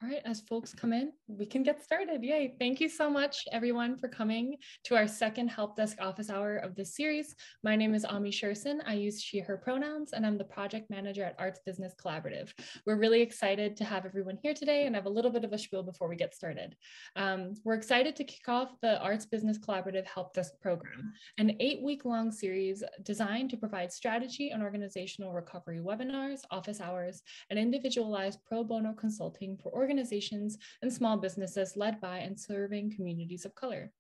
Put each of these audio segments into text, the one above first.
All right, as folks come in, we can get started. Yay. Thank you so much, everyone, for coming to our second Help Desk office hour of this series. My name is Ami Sherson. I use she, her pronouns, and I'm the project manager at Arts Business Collaborative. We're really excited to have everyone here today and have a little bit of a spiel before we get started. We're excited to kick off the Arts Business Collaborative Help Desk program, an 8-week-long series designed to provide strategy and organizational recovery webinars, office hours, and individualized pro bono consulting for organizations and small businesses led by and serving communities of color.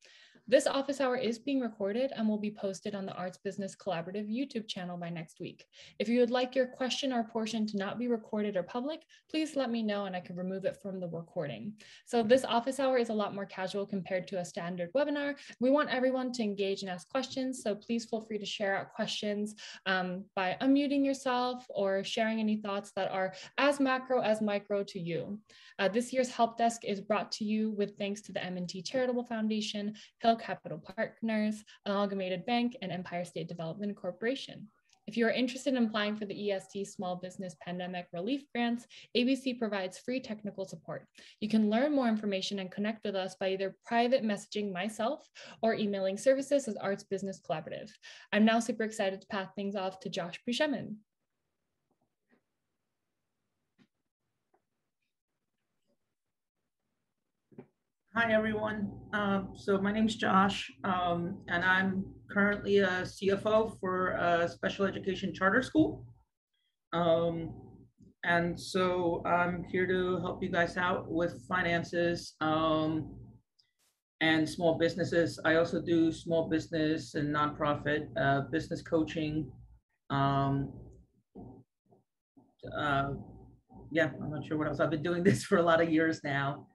This office hour is being recorded and will be posted on the Arts Business Collaborative YouTube channel by next week. If you would like your question or portion to not be recorded or public, please let me know and I can remove it from the recording. So this office hour is a lot more casual compared to a standard webinar. We want everyone to engage and ask questions, so please feel free to share out questions by unmuting yourself or sharing any thoughts that are as macro as micro to you. This year's Help Desk is brought to you with thanks to the M&T Charitable Foundation, Hill Capital Partners, Amalgamated Bank, and Empire State Development Corporation. If you are interested in applying for the EST Small Business Pandemic Relief Grants, ABC provides free technical support. You can learn more information and connect with us by either private messaging myself or emailing services as Arts Business Collaborative. I'm now super excited to pass things off to Josh Beauchemin. Hi, everyone. So my name's Josh, and I'm currently a CFO for a special education charter school. And so I'm here to help you guys out with finances and small businesses. I also do small business and nonprofit business coaching. Yeah, I'm not sure what else. I've been doing this for a lot of years now.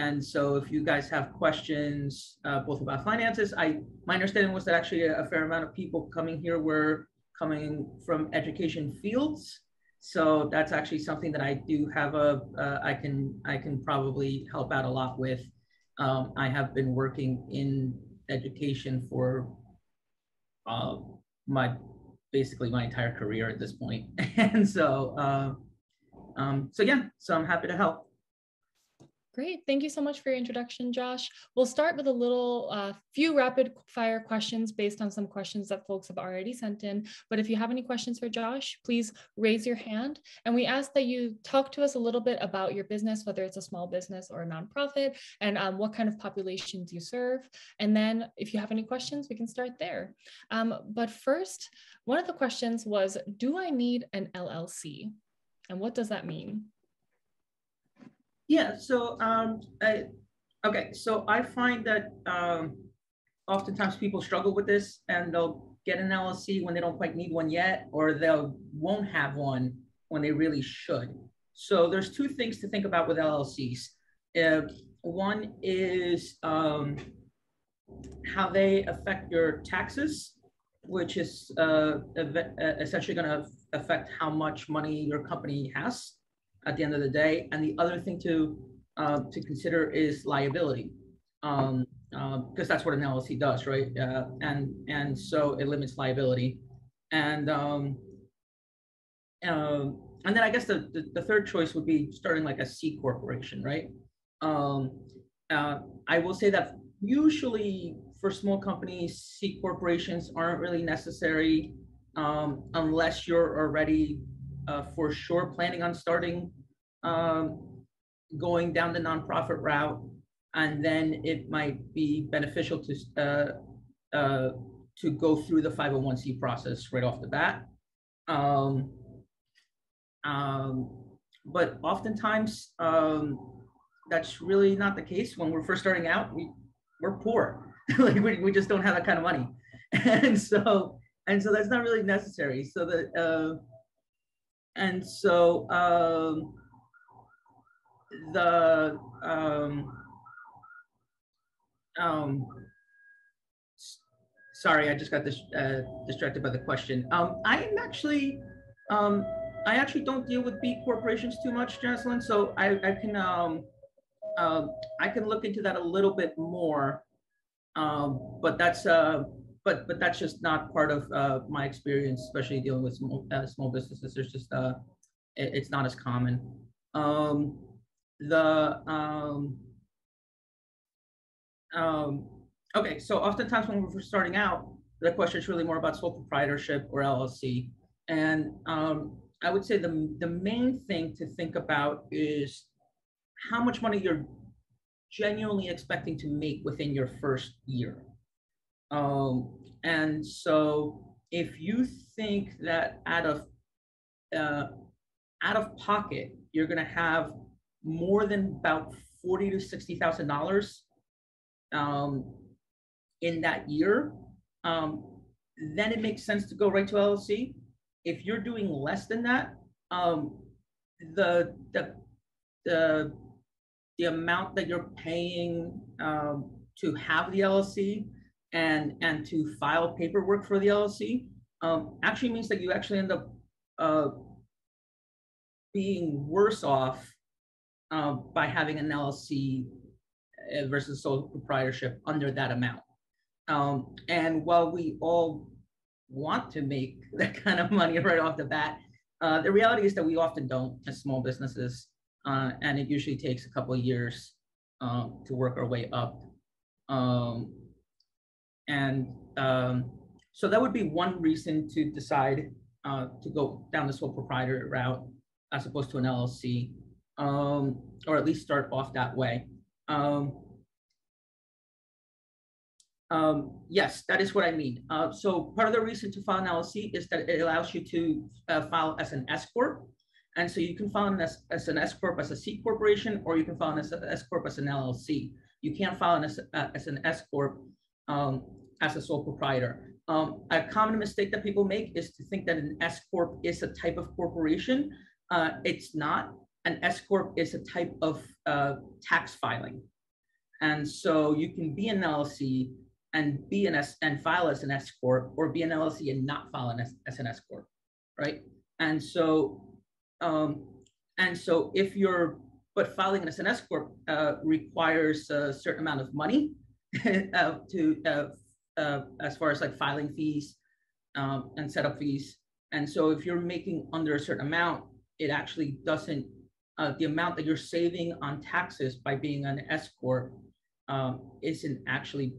And so if you guys have questions, both about finances, my understanding was that actually a fair amount of people coming here were coming from education fields. So that's actually something that I do have I can probably help out a lot with. I have been working in education for basically my entire career at this point. And so, yeah, so I'm happy to help. Great. Thank you so much for your introduction, Josh. We'll start with a little few rapid fire questions based on some questions that folks have already sent in. But if you have any questions for Josh, please raise your hand. And we ask that you talk to us a little bit about your business, whether it's a small business or a nonprofit, and what kind of populations you serve. And then if you have any questions, we can start there. But first, one of the questions was, do I need an LLC? And what does that mean? Yeah, so okay, so I find that oftentimes people struggle with this and they'll get an LLC when they don't quite need one yet, or they won't have one when they really should. So there's two things to think about with LLCs. One is how they affect your taxes, which is essentially going to affect how much money your company has at the end of the day. And the other thing to consider is liability, because that's what an LLC does, right? And so it limits liability. And then I guess the third choice would be starting like a C corporation, right? I will say that usually for small companies, C corporations aren't really necessary unless you're already for sure planning on starting going down the nonprofit route, and then it might be beneficial to go through the 501c process right off the bat. But oftentimes that's really not the case. When we're first starting out, we're poor. Like we just don't have that kind of money, and so that's not really necessary. So that sorry, I just got distracted by the question. I actually don't deal with B corporations too much, Jocelyn. So I can look into that a little bit more, but that's just not part of my experience, especially dealing with small businesses. There's just it's not as common. the okay, so oftentimes when we're starting out, the question is really more about sole proprietorship or LLC. And I would say the main thing to think about is how much money you're genuinely expecting to make within your first year. And so if you think that out of pocket, you're going to have more than about $40,000 to $60,000 in that year, then it makes sense to go right to LLC. If you're doing less than that, the amount that you're paying to have the LLC and to file paperwork for the LLC actually means that you actually end up being worse off by having an LLC versus sole proprietorship under that amount. And while we all want to make that kind of money right off the bat, the reality is that we often don't as small businesses, and it usually takes a couple of years to work our way up. So that would be one reason to decide to go down the sole proprietor route as opposed to an LLC, or at least start off that way. Yes, that is what I mean. So part of the reason to file an LLC is that it allows you to file as an S Corp. And so you can file as an S Corp as a C corporation, or you can file as an S Corp as an LLC. You can't file as an S Corp as a sole proprietor. A common mistake that people make is to think that an S Corp is a type of corporation. It's not. An S Corp is a type of tax filing. And so you can be an LLC and file as an S Corp, or be an LLC and not file as an S Corp, right? And so if but filing as an S Corp requires a certain amount of money as far as like filing fees and setup fees. And so if you're making under a certain amount, it actually doesn't, the amount that you're saving on taxes by being an S Corp isn't actually,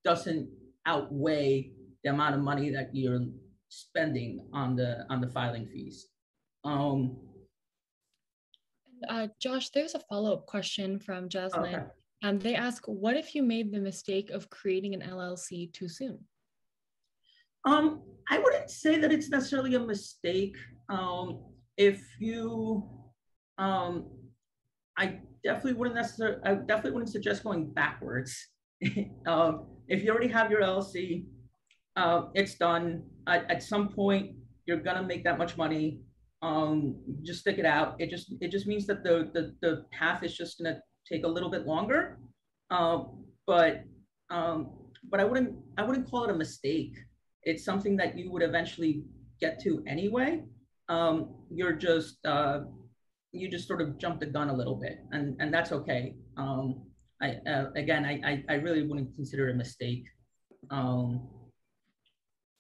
doesn't outweigh the amount of money that you're spending on the filing fees. Josh, there's a follow-up question from Jaslyn. Okay. They ask, what if you made the mistake of creating an LLC too soon? I wouldn't say that it's necessarily a mistake. If you, I definitely wouldn't suggest going backwards. If you already have your LLC, it's done. At some point, you're gonna make that much money. Just stick it out. It just means that the path is just gonna take a little bit longer. But I wouldn't call it a mistake. It's something that you would eventually get to anyway. You just sort of jumped the gun a little bit, and that's okay. I really wouldn't consider it a mistake.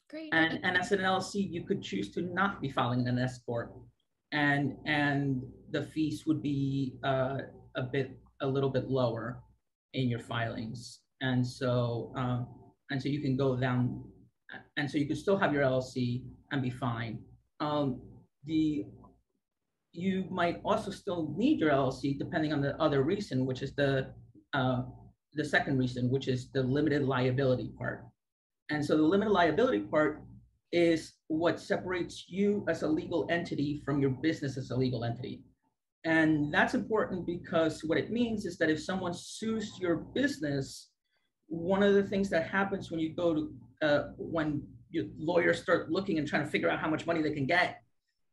Great. And as an LLC, you could choose to not be filing an S Corp, and the fees would be a little bit lower in your filings, and so you can go down, and so you can still have your LLC and be fine. You might also still need your LLC depending on the other reason, which is the second reason, which is the limited liability part. And so the limited liability part is what separates you as a legal entity from your business as a legal entity. And that's important because what it means is that if someone sues your business, one of the things that happens when you go to, when your lawyers start looking and trying to figure out how much money they can get,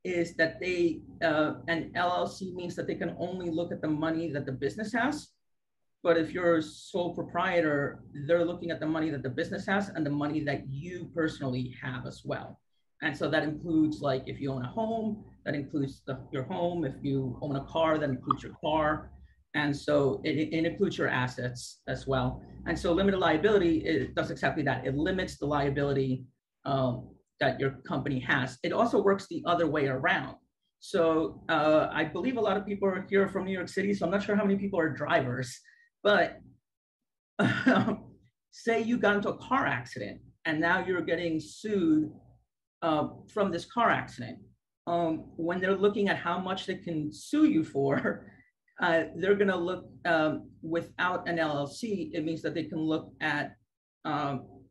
is that an LLC means that they can only look at the money that the business has. But if you're a sole proprietor, they're looking at the money that the business has and the money that you personally have as well. And so that includes, like, if you own a home, that includes your home. If you own a car, that includes your car. And so it includes your assets as well. And so limited liability, it does exactly that. It limits the liability that your company has. It also works the other way around. So I believe a lot of people are here from New York City, so I'm not sure how many people are drivers, but say you got into a car accident and now you're getting sued from this car accident. When they're looking at how much they can sue you for, they're going to look without an LLC. It means that they can look at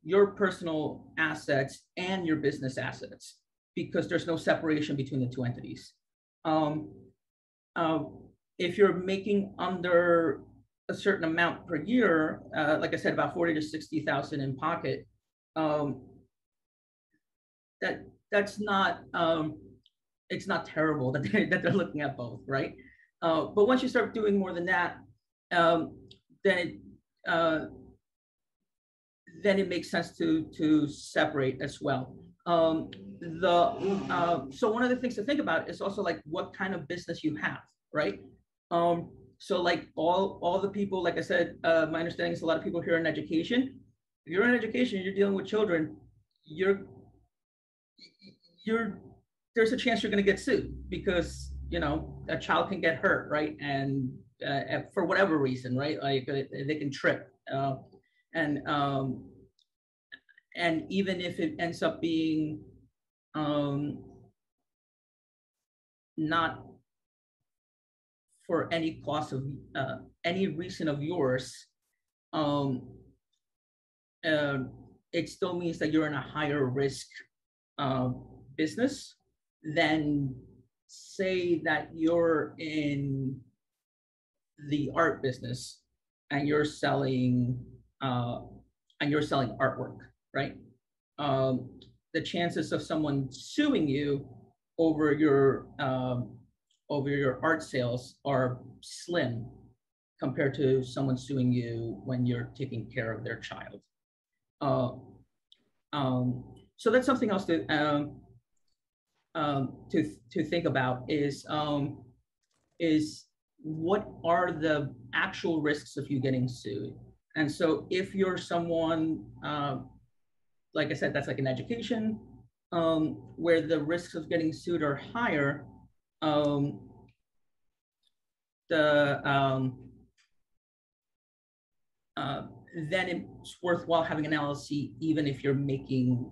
your personal assets and your business assets because there's no separation between the two entities. If you're making under a certain amount per year, like I said, about 40 to 60,000 in pocket, that's not it's not terrible that they're looking at both, right? But once you start doing more than that, then it makes sense to separate as well. So one of the things to think about is also like what kind of business you have, right? So like all the people, like I said, my understanding is a lot of people here in education. If you're in education, you're dealing with children, there's a chance you're going to get sued because a child can get hurt, right? And for whatever reason, right? Like they can trip, and even if it ends up being not for any cause of any reason of yours, it still means that you're in a higher risk business than say that you're in the art business and you're selling artwork, right? The chances of someone suing you over your art sales are slim compared to someone suing you when you're taking care of their child. So that's something else to think about is what are the actual risks of you getting sued? And so if you're someone, like I said, that's like in education, where the risks of getting sued are higher, then it's worthwhile having an LLC, even if you're making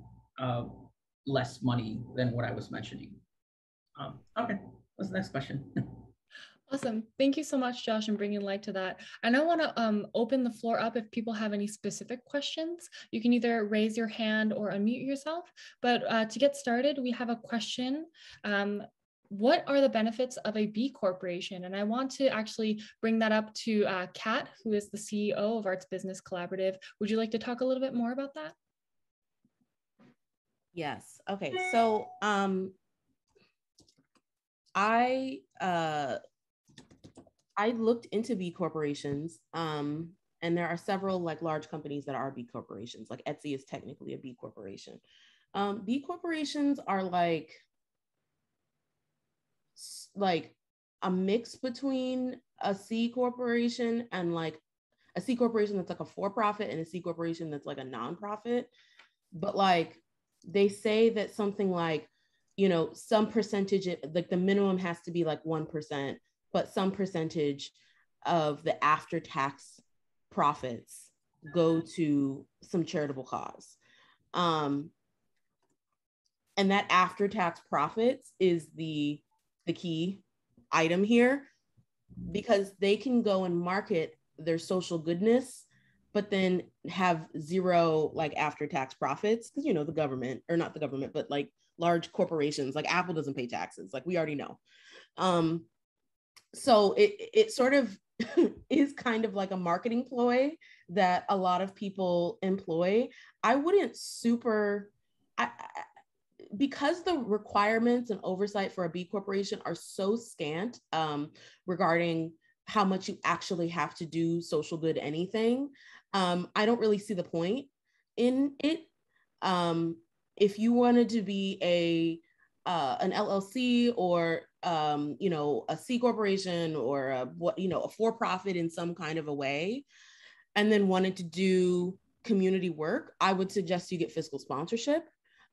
less money than what I was mentioning. Okay, what's the next question? Awesome. Thank you so much, Josh, and bringing light to that. And I want to open the floor up if people have any specific questions. You can either raise your hand or unmute yourself. But to get started, we have a question. What are the benefits of a B corporation? And I want to actually bring that up to Kat, who is the CEO of Arts Business Collaborative. Would you like to talk a little bit more about that? Yes. Okay. So I looked into B corporations, and there are several like large companies that are B corporations. Like Etsy is technically a B corporation. B corporations are like a mix between a C corporation and like a C corporation that's like a for-profit and a C corporation that's like a nonprofit. But like they say that something like, some percentage, like the minimum has to be like 1%, but some percentage of the after-tax profits go to some charitable cause. And that after-tax profits is the key item here, because they can go and market their social goodness, but then have zero like after-tax profits, because the government, or not the government, but like large corporations, like Apple doesn't pay taxes, like we already know. So it sort of is kind of like a marketing ploy that a lot of people employ. I wouldn't because the requirements and oversight for a B corporation are so scant regarding how much you actually have to do social good anything, I don't really see the point in it. If you wanted to be an LLC or a C corporation or a for-profit in some kind of a way, and then wanted to do community work, I would suggest you get fiscal sponsorship.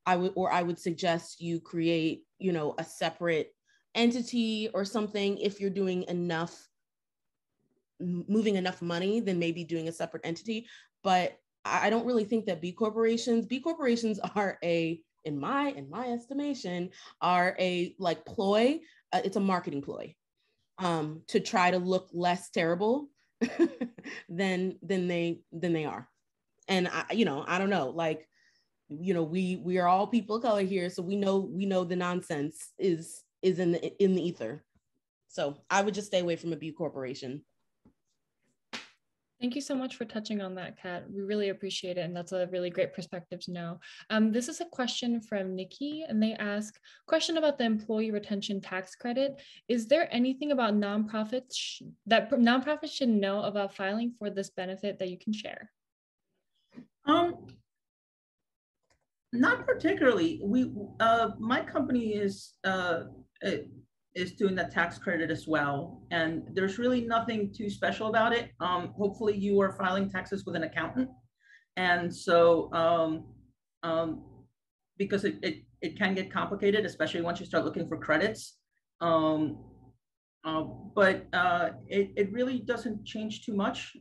I would suggest you create, a separate entity or something, if you're doing enough, moving enough money, then maybe doing a separate entity. But I don't really think that B corporations are in my estimation, are a like ploy. It's a marketing ploy to try to look less terrible than they are. And I don't know, like, we are all people of color here, so we know the nonsense is in the ether. So I would just stay away from a B corporation. Thank you so much for touching on that, Kat. We really appreciate it, and that's a really great perspective to know. This is a question from Nikki, and they ask, question about the employee retention tax credit. Is there anything about nonprofits that nonprofits should know about filing for this benefit that you can share? Not particularly. My company is doing that tax credit as well, and there's really nothing too special about it. Hopefully you are filing taxes with an accountant, and so because it can get complicated, especially once you start looking for credits. But it really doesn't change too much.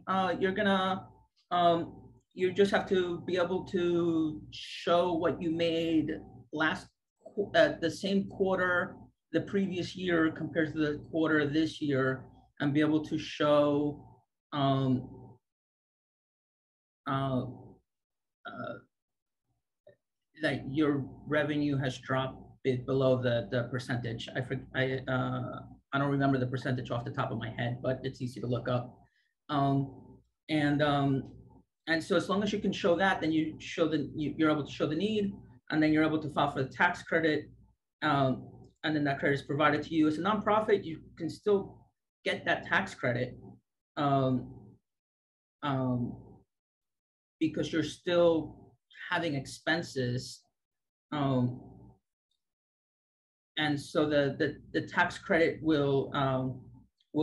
You just have to be able to show what you made the same quarter the previous year compared to the quarter this year, and be able to show that your revenue has dropped below the percentage. I don't remember the percentage off the top of my head, but it's easy to look up. And so as long as you can show that, then you're able to show the need, and then you're able to file for the tax credit. And then that credit is provided to you. As a nonprofit, you can still get that tax credit because you're still having expenses. And so the tax credit will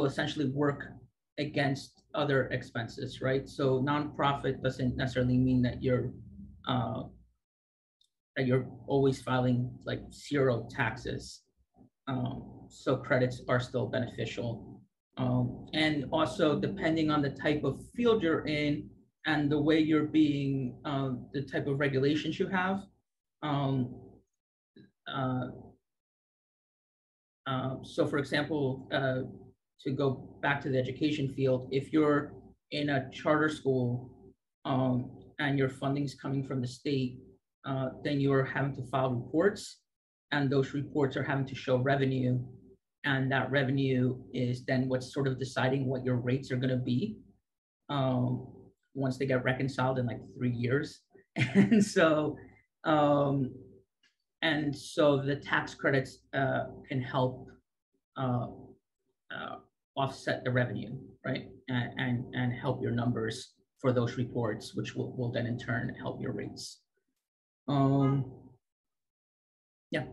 essentially work against other expenses, right? So nonprofit doesn't necessarily mean that you're always filing like zero taxes. So credits are still beneficial. And also, depending on the type of field you're in and the way you're being, the type of regulations you have. So for example, to go back to the education field, if you're in a charter school and your funding is coming from the state, then you're having to file reports, and those reports are having to show revenue, and that revenue is then what's sort of deciding what your rates are going to be once they get reconciled in like 3 years. And so the tax credits can help offset the revenue, right? And help your numbers for those reports, which will then in turn help your rates. Yeah.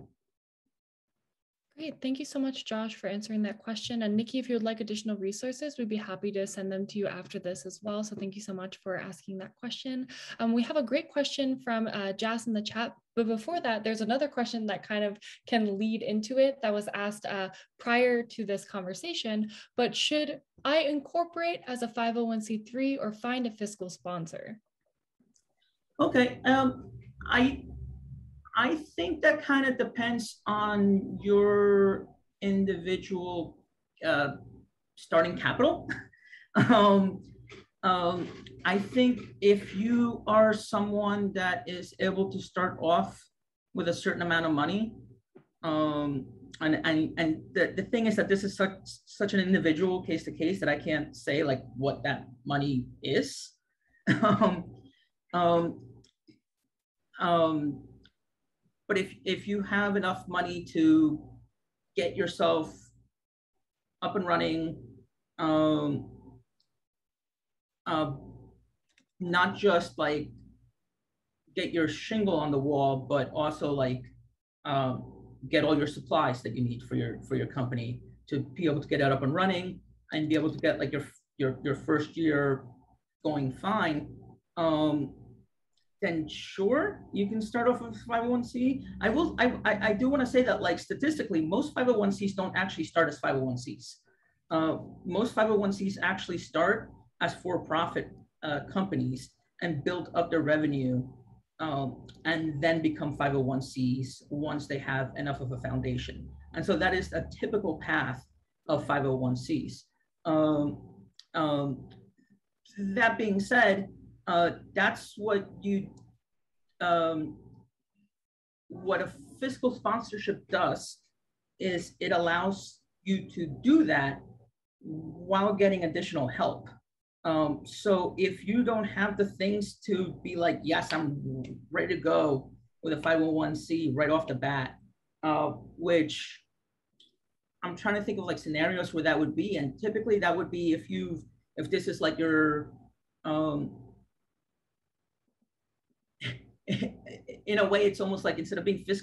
Great. Thank you so much, Josh, for answering that question. And Nikki, if you would like additional resources, we'd be happy to send them to you after this as well. So thank you so much for asking that question. We have a great question from Jazz in the chat. But before that, there's another question that kind of can lead into it that was asked prior to this conversation. But should I incorporate as a 501c3 or find a fiscal sponsor? Okay. I think that kind of depends on your individual starting capital. I think if you are someone that is able to start off with a certain amount of money, and the thing is that this is such an individual case to case that I can't say like what that money is. But if you have enough money to get yourself up and running, not just like get your shingle on the wall, but also like get all your supplies that you need for your company to be able to get it up and running and be able to get like your first year going fine. then sure, you can start off with 501c. I do want to say that, like, statistically, most 501cs don't actually start as 501cs. Most 501cs actually start as for-profit companies and build up their revenue, and then become 501cs once they have enough of a foundation. And so that is a typical path of 501cs. That being said, that's what what a fiscal sponsorship does, is it allows you to do that while getting additional help. So if you don't have the things to be like, yes, I'm ready to go with a 501c right off the bat, which I'm trying to think of like scenarios where that would be. And typically that would be if this is like your, in a way, it's almost like instead of being a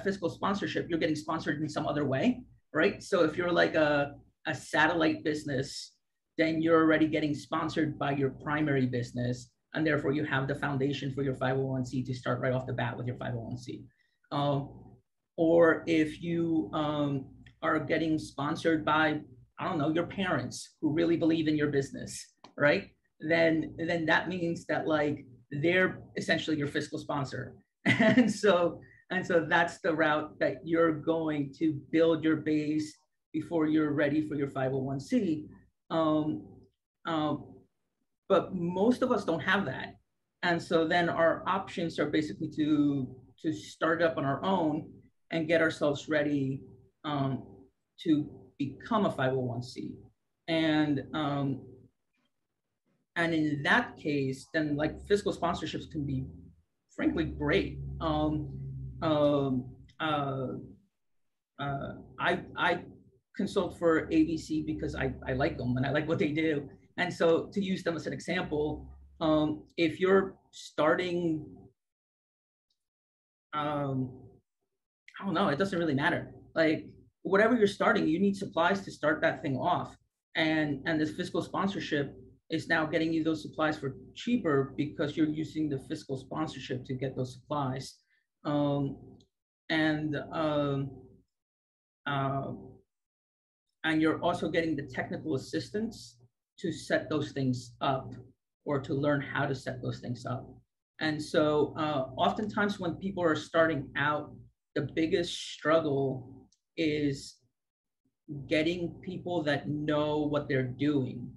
fiscal sponsorship, you're getting sponsored in some other way, right? So if you're like a satellite business, then you're already getting sponsored by your primary business, and therefore you have the foundation for your 501c to start right off the bat with your 501c. Or if you are getting sponsored by, I don't know, your parents who really believe in your business, right? Then that means that like they're essentially your fiscal sponsor. And so that's the route that you're going to build your base before you're ready for your 501c. But most of us don't have that. And so then our options are basically to start up on our own and get ourselves ready to become a 501c. And in that case, then like fiscal sponsorships can be frankly great. I consult for ABC because I like them and I like what they do. And so to use them as an example, if you're starting, I don't know, it doesn't really matter. Like whatever you're starting, you need supplies to start that thing off. And this fiscal sponsorship is now getting you those supplies for cheaper because you're using the fiscal sponsorship to get those supplies. And you're also getting the technical assistance to set those things up or to learn how to set those things up. And so oftentimes when people are starting out, the biggest struggle is getting people that know what they're doing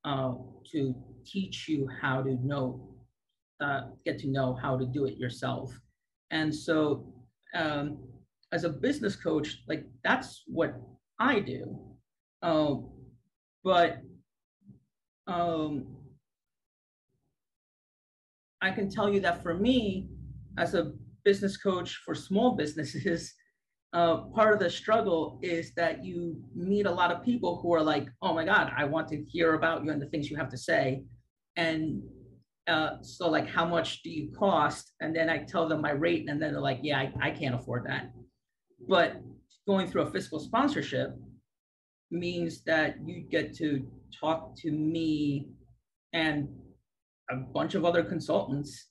to teach you how to get to know how to do it yourself. And so as a business coach, like that's what I do. But I can tell you that for me, as a business coach for small businesses, part of the struggle is that you meet a lot of people who are like, oh my God, I want to hear about you and the things you have to say. And so like, how much do you cost? And then I tell them my rate, and then they're like, yeah, I can't afford that. But going through a fiscal sponsorship means that you get to talk to me and a bunch of other consultants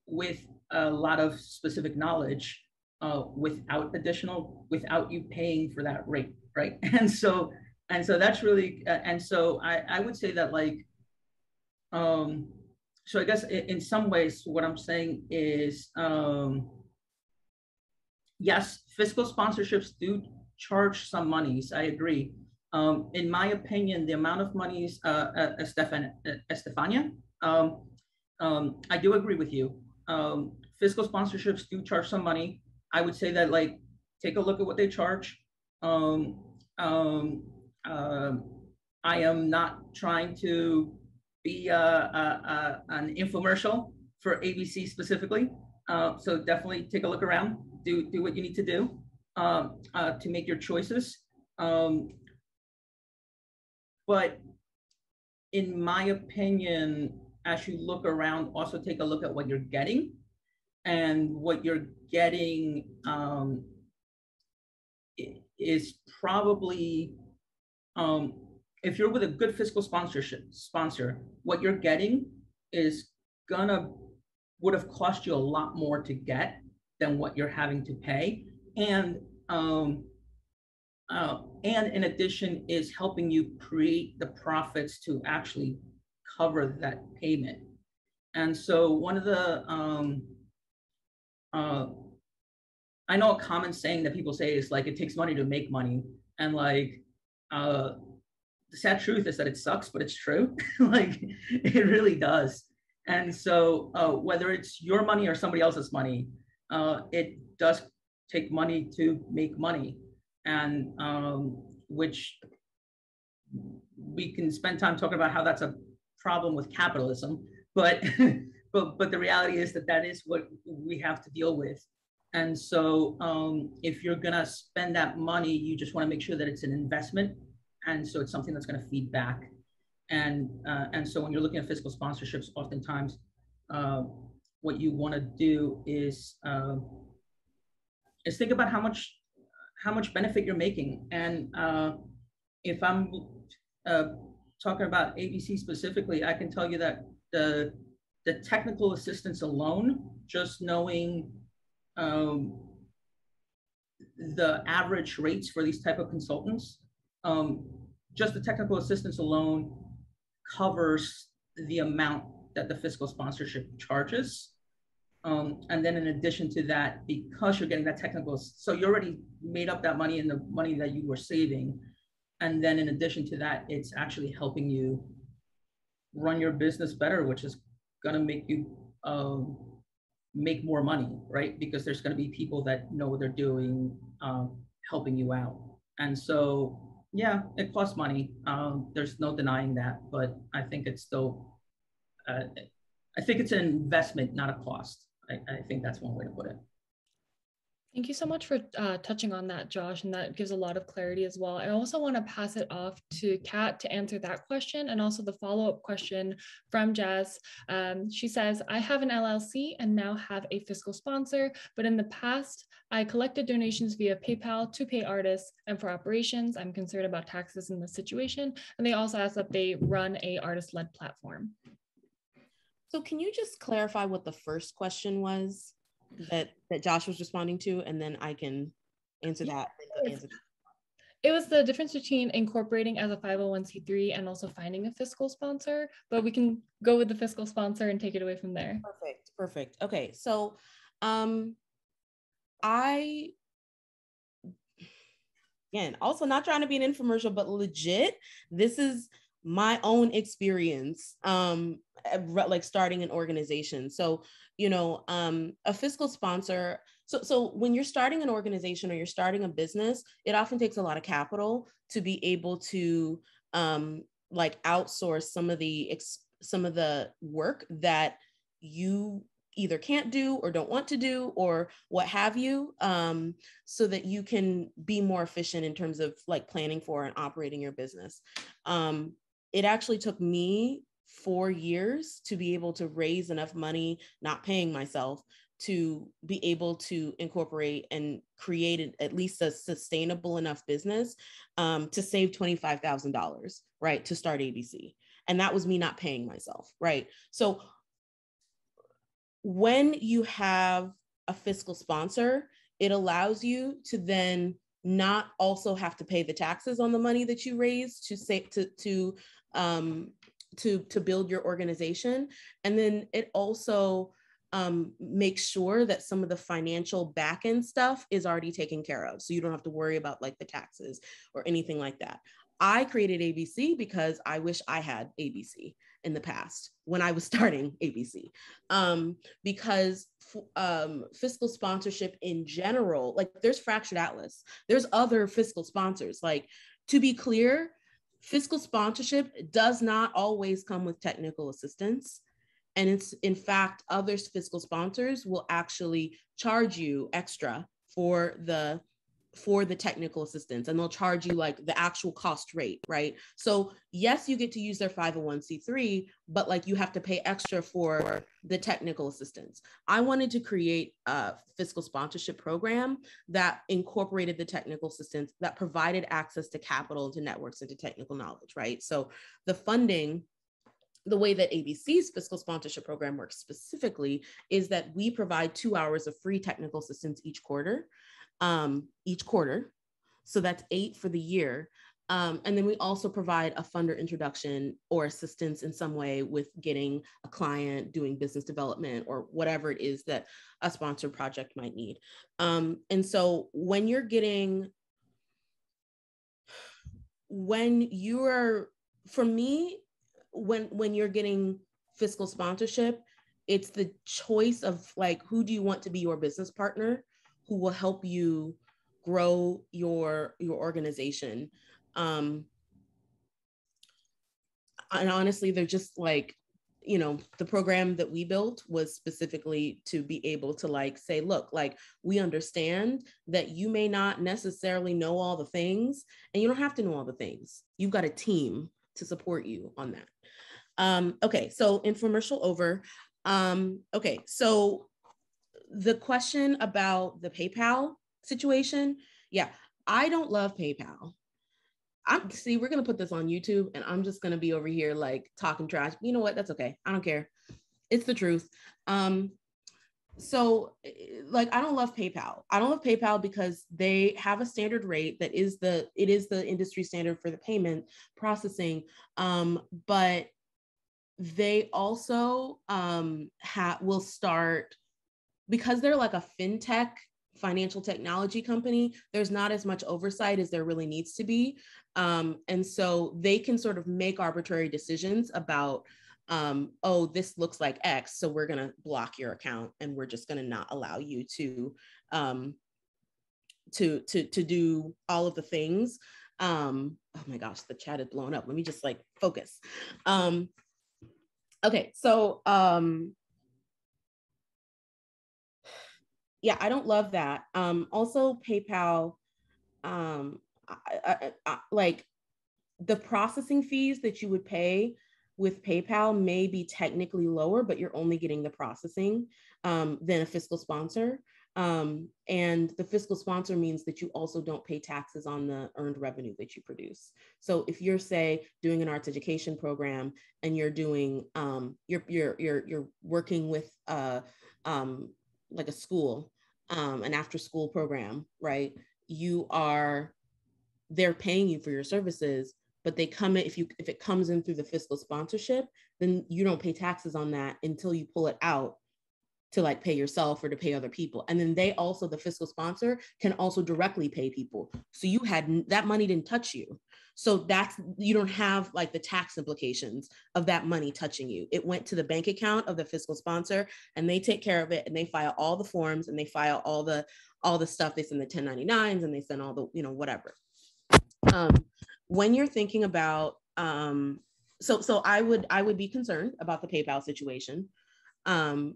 with a lot of specific knowledge without you paying for that rate, right? And so that's really, and so I would say that like, so I guess in some ways what I'm saying is, yes, fiscal sponsorships do charge some monies, I agree. In my opinion, the amount of monies, Estefania, I do agree with you. Fiscal sponsorships do charge some money. I would say that like, take a look at what they charge. I am not trying to be an infomercial for ABC specifically. So definitely take a look around, do what you need to do to make your choices. But in my opinion, as you look around, also take a look at what you're getting. And what you're getting is probably, if you're with a good fiscal sponsor, what you're getting is would have cost you a lot more to get than what you're having to pay. And in addition is helping you create the profits to actually cover that payment. And so one of the, I know a common saying that people say is like, it takes money to make money. And like, the sad truth is that it sucks, but it's true. Like, it really does. And so whether it's your money or somebody else's money, it does take money to make money. And which we can spend time talking about how that's a problem with capitalism, but but the reality is that that is what we have to deal with. And so if you're gonna spend that money, you just want to make sure that it's an investment, and so it's something that's going to feed back. And so when you're looking at fiscal sponsorships, oftentimes what you want to do is think about how much benefit you're making. And if I'm talking about ABC specifically, I can tell you that the technical assistance alone, just knowing the average rates for these type of consultants, just the technical assistance alone covers the amount that the fiscal sponsorship charges. And then in addition to that, because you're getting that technical, so you already made up that money in the money that you were saving. And then in addition to that, it's actually helping you run your business better, which is gonna make you make more money, right? Because there's gonna be people that know what they're doing, helping you out. And so, yeah, it costs money. There's no denying that, but I think it's still, I think it's an investment, not a cost. I think that's one way to put it. Thank you so much for touching on that, Josh, and that gives a lot of clarity as well. I also want to pass it off to Kat to answer that question and also the follow-up question from Jazz. She says, I have an LLC and now have a fiscal sponsor, but in the past, I collected donations via PayPal to pay artists, and for operations, I'm concerned about taxes in this situation. And they also ask that they run a artist-led platform. So can you just clarify what the first question was that Josh was responding to, and then I can answer that. It was the difference between incorporating as a 501c3 and also finding a fiscal sponsor, but we can go with the fiscal sponsor and take it away from there. Perfect. Okay, so I, again, also not trying to be an infomercial, but legit, this is my own experience, like starting an organization. So, you know, a fiscal sponsor. So when you're starting an organization or you're starting a business, it often takes a lot of capital to be able to like outsource some of the work that you either can't do or don't want to do or what have you, so that you can be more efficient in terms of like planning for and operating your business. It actually took me 4 years to be able to raise enough money, not paying myself, to be able to incorporate and create at least a sustainable enough business to save $25,000, right, to start ABC. And that was me not paying myself, right? So when you have a fiscal sponsor, it allows you to then not also have to pay the taxes on the money that you raise to build your organization. And then it also makes sure that some of the financial back-end stuff is already taken care of. So you don't have to worry about like the taxes or anything like that. I created ABC because I wish I had ABC in the past when I was starting ABC, because fiscal sponsorship in general, like there's Fractured Atlas, there's other fiscal sponsors. Like, to be clear, fiscal sponsorship does not always come with technical assistance. And it's, in fact, other fiscal sponsors will actually charge you extra for the technical assistance, and they'll charge you like the actual cost rate, right? So yes, you get to use their 501c3, but like you have to pay extra for the technical assistance. I wanted to create a fiscal sponsorship program that incorporated the technical assistance, that provided access to capital, to networks, and to technical knowledge, right? So the funding the way that ABC's fiscal sponsorship program works specifically is that we provide 2 hours of free technical assistance each quarter. So that's 8 for the year. And then we also provide a funder introduction or assistance in some way with getting a client, doing business development, or whatever it is that a sponsored project might need. And so when you're getting, when you're getting fiscal sponsorship, it's the choice of like, who do you want to be your business partner, who will help you grow your organization. And honestly, they're just like, you know, the program that we built was specifically to be able to like say, look, like, we understand that you may not necessarily know all the things, and you don't have to know all the things. You've got a team to support you on that. Okay, so infomercial over. Okay, so the question about the PayPal situation, yeah, I don't love PayPal. We're going to put this on YouTube, and I'm just going to be over here like talking trash. You know what? That's okay. I don't care. It's the truth. So like, I don't love PayPal. I don't love PayPal because they have a standard rate that is the industry standard for the payment processing. But they also will start, because they're like a fintech financial technology company, there's not as much oversight as there really needs to be. And so they can sort of make arbitrary decisions about, oh, this looks like X, so we're going to block your account, and we're just going to not allow you to do all of the things. Oh my gosh, the chat is blowing up. Let me just like focus. Okay, so yeah, I don't love that. Also, PayPal, like the processing fees that you would pay with PayPal may be technically lower, but you're only getting the processing than a fiscal sponsor. And the fiscal sponsor means that you also don't pay taxes on the earned revenue that you produce. So if you're, say, doing an arts education program and you're doing, you're working with like a school, an after school program, right? They're paying you for your services, but they come in, if it comes in through the fiscal sponsorship, then you don't pay taxes on that until you pull it out to like pay yourself or to pay other people. And then the fiscal sponsor can also directly pay people. So that money didn't touch you. So you don't have like the tax implications of that money touching you. It went to the bank account of the fiscal sponsor, and they take care of it, and they file all the forms, and they file all the stuff. They send the 1099s, and they send all the, whatever. When you're thinking about, so I would be concerned about the PayPal situation,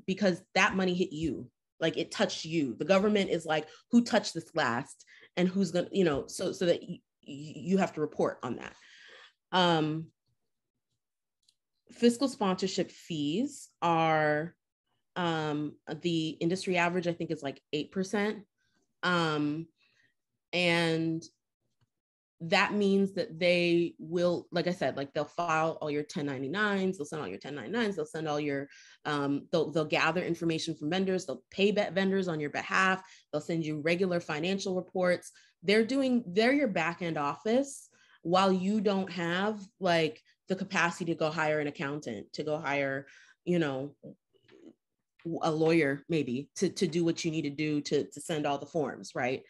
because that money hit you, like it touched you. The government is like, who touched this last, and who's gonna, so that you have to report on that. Fiscal sponsorship fees are, the industry average, I think, is like 8%. And that means that they will, like I said, like they'll file all your 1099s, they'll send all your 1099s, they'll send all your, they'll gather information from vendors, they'll pay vendors on your behalf, they'll send you regular financial reports. They're your back end office, while you don't have like the capacity to go hire an accountant, to go hire, a lawyer maybe to do what you need to do to send all the forms, right?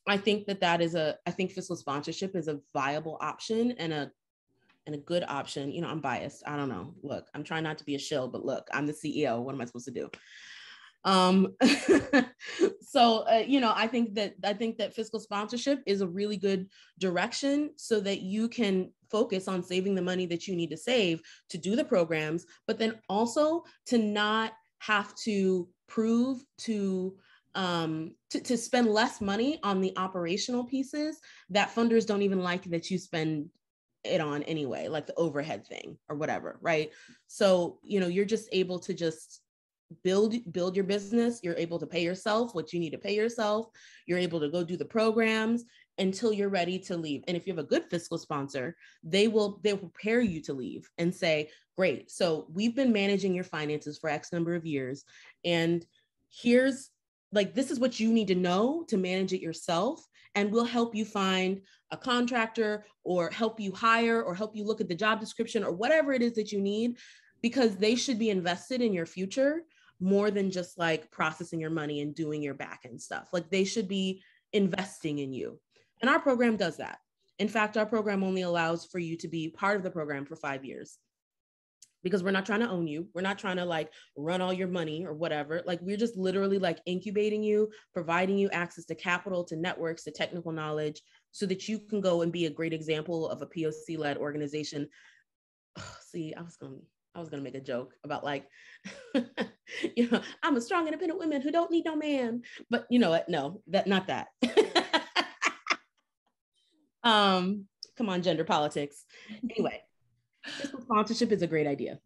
I think I think fiscal sponsorship is a viable option and a good option. I'm biased. I don't know. Look, I'm trying not to be a shill, but look, I'm the CEO. What am I supposed to do? So, I think that fiscal sponsorship is a really good direction so that you can focus on saving the money that you need to save to do the programs, but then also to not have to prove to spend less money on the operational pieces that funders don't even like that you spend it on anyway, like the overhead thing or whatever, right? So, you're just able to just build your business. You're able to pay yourself what you need to pay yourself. You're able to go do the programs, until you're ready to leave. And if you have a good fiscal sponsor, they'll prepare you to leave and say, great, so we've been managing your finances for X number of years. And here's like, this is what you need to know to manage it yourself. And we'll help you find a contractor or help you hire or help you look at the job description or whatever it is that you need, because they should be invested in your future more than just like processing your money and doing your back end stuff. Like they should be investing in you. And our program does that. In fact, our program only allows for you to be part of the program for 5 years, because we're not trying to own you. We're not trying to like run all your money or whatever. Like we're just literally like incubating you, providing you access to capital, to networks, to technical knowledge, so that you can go and be a great example of a POC-led organization. See, I was gonna make a joke about like, I'm a strong, independent woman who don't need no man. But you know what? No, not that. Come on, gender politics. Anyway, fiscal sponsorship is a great idea.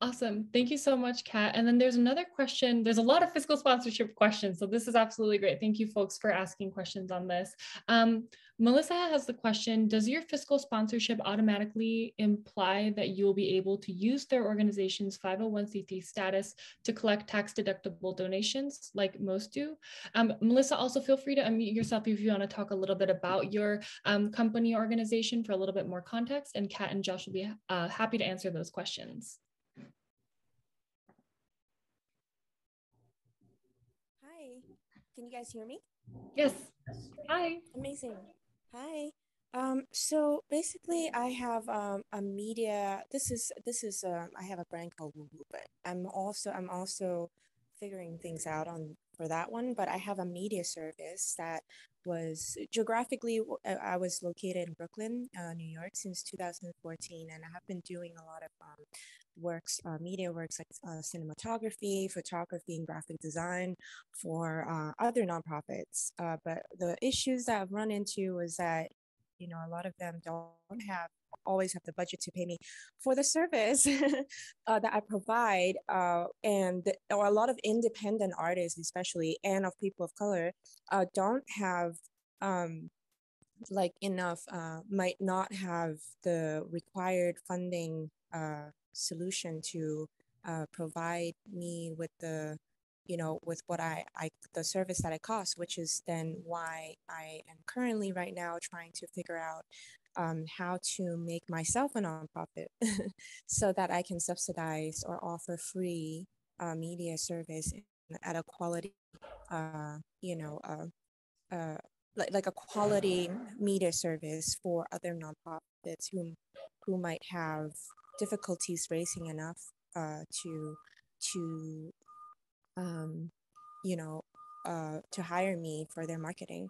Awesome. Thank you so much, Kat. And then there's another question. There's a lot of fiscal sponsorship questions. So this is absolutely great. Thank you folks for asking questions on this. Melissa has the question, does your fiscal sponsorship automatically imply that you will be able to use their organization's 501c3 status to collect tax deductible donations like most do? Melissa, also feel free to unmute yourself if you want to talk a little bit about your company organization for a little bit more context, and Kat and Josh will be happy to answer those questions. Can you guys hear me? Yes. Hi. Amazing. Hi. So basically I have a media, this is I have a brand called Woo Woo, but I'm also figuring things out for that one, but I have a media service that was geographically, I was located in Brooklyn, New York since 2014, and I have been doing a lot of media works like cinematography, photography, and graphic design for other nonprofits. But the issues that I've run into is that, a lot of them don't always have the budget to pay me for the service that I provide. And a lot of independent artists, especially, and of people of color, don't have like enough, might not have the required funding solution to provide me with the with what the service that it costs, which is then why I am currently right now trying to figure out how to make myself a nonprofit so that I can subsidize or offer free media service at a quality like a quality media service for other nonprofits who might have difficulties raising enough to hire me for their marketing.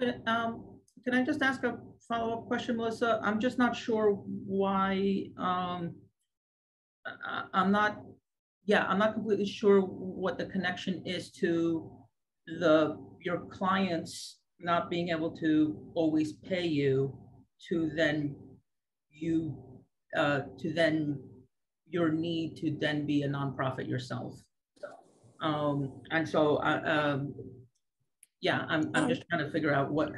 Can I just ask a follow-up question, Melissa? I'm just not sure why. I'm not completely sure what the connection is to your clients not being able to always pay you to then your need to then be a nonprofit yourself. And so I'm just trying to figure out what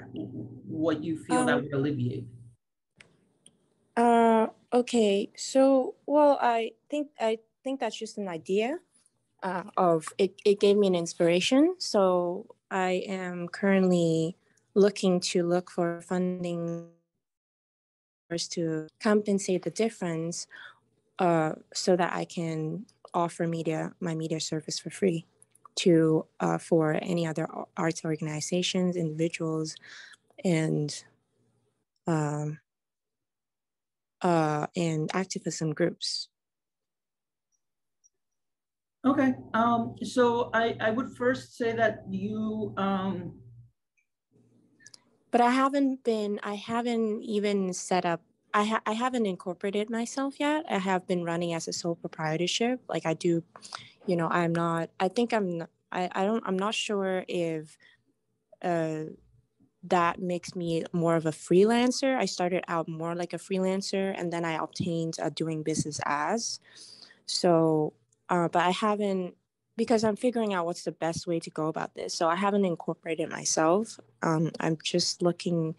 you feel that would alleviate. Okay, so well, I think that's just an idea of it. It gave me an inspiration. So I am currently looking for funding to compensate the difference, so that I can offer my media service for free to for any other arts organizations, individuals, and activism groups. Okay, so I would first say that you but I haven't even set up, I haven't incorporated myself yet. I have been running as a sole proprietorship. Like I do, I'm not sure if that makes me more of a freelancer. I started out more like a freelancer, and then I obtained a doing business as. So, but I haven't because I'm figuring out what's the best way to go about this. So I haven't incorporated myself. I'm just looking.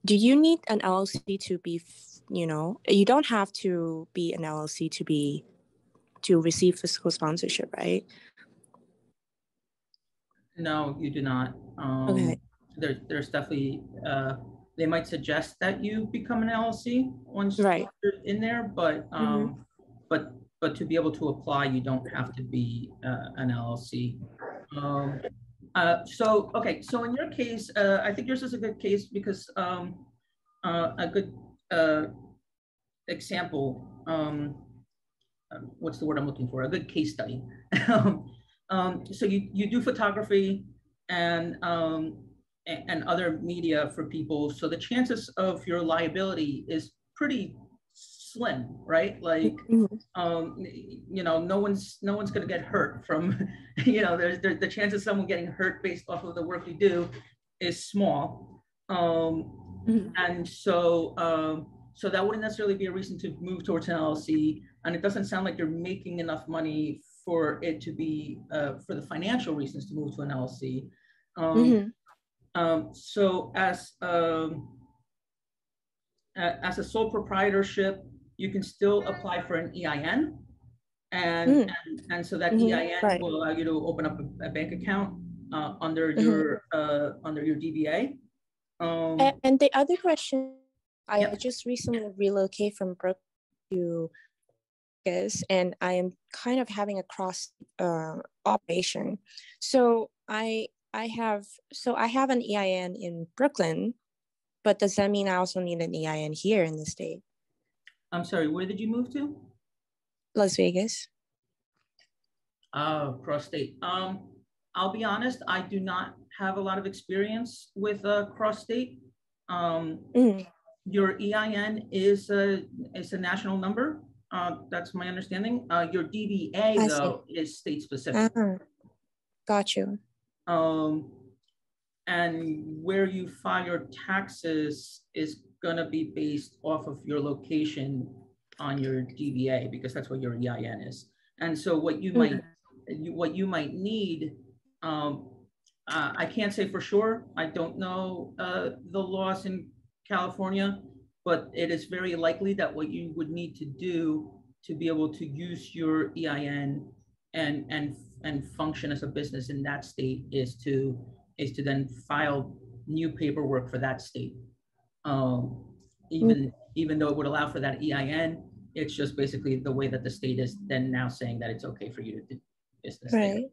Do you need an LLC to be, you don't have to be an LLC to receive fiscal sponsorship, right? No, you do not. Okay. There's definitely, they might suggest that you become an LLC once Right. you're in there, but Mhm. but to be able to apply, you don't have to be an LLC. So in your case, I think yours is a good case because a good example. What's the word I'm looking for? A good case study. So you do photography and other media for people. So the chances of your liability is pretty slim, right? Like, Mhm. no one's going to get hurt from, there's the chances of someone getting hurt based off of the work you do is small. And so that wouldn't necessarily be a reason to move towards an LLC. And it doesn't sound like you're making enough money for it to be for the financial reasons to move to an LLC. So as a sole proprietorship, you can still apply for an EIN, and so that EIN Right. will allow you to open up a bank account under your DBA. And the other question, I Yep. just recently relocated from Brooklyn to Vegas, and I am kind of having a cross operation. So I have an EIN in Brooklyn, but does that mean I also need an EIN here in the state? I'm sorry, where did you move to? Las Vegas. Cross state. I'll be honest, I do not have a lot of experience with cross state. Your EIN is a national number. That's my understanding. Your DBA though is state specific. Got you. And where you file your taxes is going to be based off of your location on your DBA, because that's what your EIN is. And so what you might need, I can't say for sure. I don't know the laws in California, but it is very likely that what you would need to do to be able to use your EIN and function as a business in that state is to then file new paperwork for that state. Even though it would allow for that EIN, it's just basically the way that the state is then now saying that it's okay for you to do business there.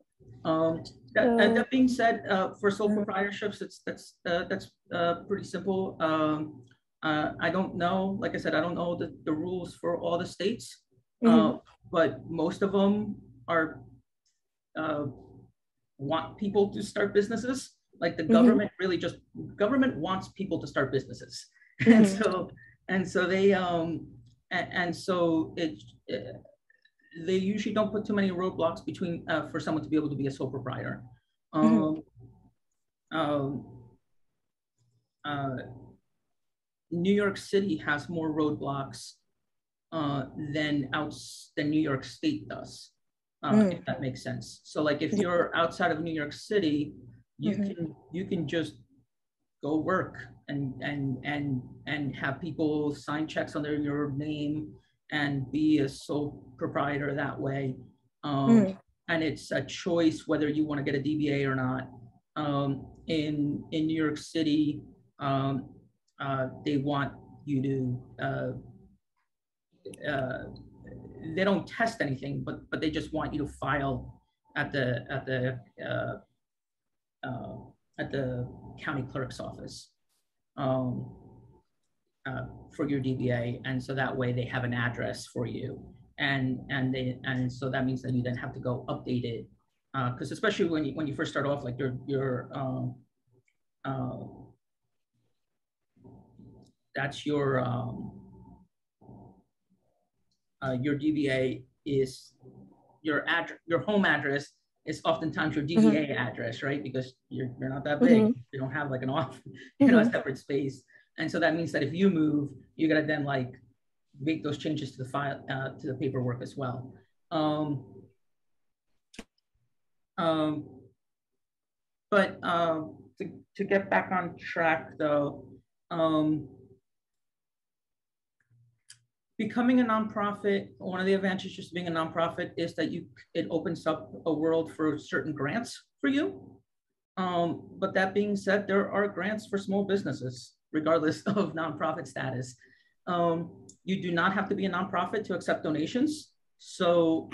That being said, for sole proprietorships, that's pretty simple. I don't know, like I said, I don't know the rules for all the states, but most of them are want people to start businesses. Like the government really government wants people to start businesses, and so they they usually don't put too many roadblocks between for someone to be able to be a sole proprietor. New York City has more roadblocks than New York State does, if that makes sense. So like if you're outside of New York City, you can just go work and have people sign checks under your name and be a sole proprietor that way. And it's a choice whether you want to get a DBA or not. In New York City, they want you to they don't test anything, but they just want you to file at the county clerk's office for your DBA, and so that way they have an address for you, and so that means that you then have to go update it, because especially when you first start off, like that's your DBA is your home address is oftentimes your DBA address, right? Because you're not that big. You don't have like an off, a separate space. And so that means that if you move, you gotta then like make those changes to the file, to the paperwork as well. Um, but to get back on track though, becoming a nonprofit, one of the advantages of being a nonprofit is that it opens up a world for certain grants for you. But that being said, there are grants for small businesses, regardless of nonprofit status. You do not have to be a nonprofit to accept donations. So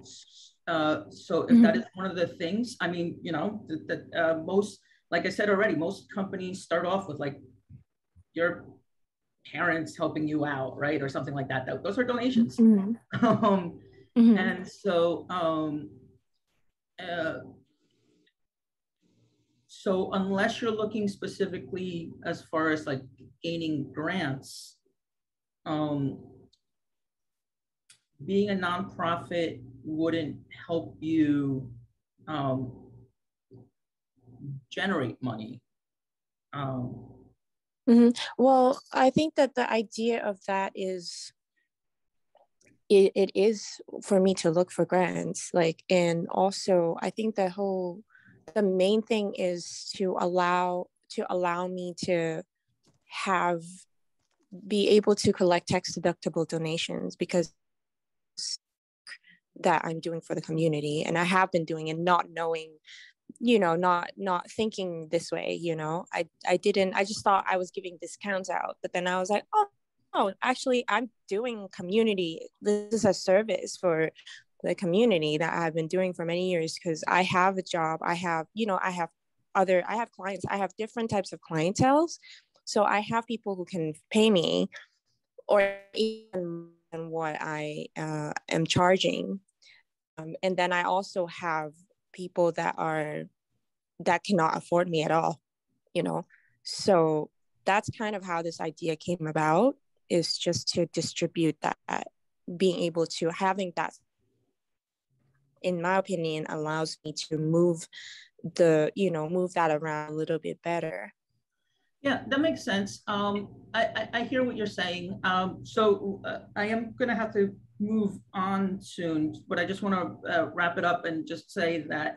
if that is one of the things, I mean, you know, most, like I said already, most companies start off with like your parents helping you out, right? Or something like that. Those are donations. And so, so unless you're looking specifically as far as like gaining grants, being a nonprofit wouldn't help you generate money. Well, I think that the idea of that is, it is for me to look for grants, like, and also I think the main thing is to allow me to be able to collect tax deductible donations, because that I'm doing for the community, and I have been doing it not knowing, you know, not thinking this way, you know. I just thought I was giving discounts out, but then I was like, oh, actually I'm doing community, this is a service for the community that I've been doing for many years, because I have a job, I have clients, I have different types of clienteles, so I have people who can pay me, or even what I am charging, and then I also have people that cannot afford me at all, you know. So that's kind of how this idea came about, is just to distribute that, being able to having that, in my opinion, allows me to move that around a little bit better. Yeah, that makes sense. I hear what you're saying. So I am going to have to move on soon, but I just want to wrap it up and just say that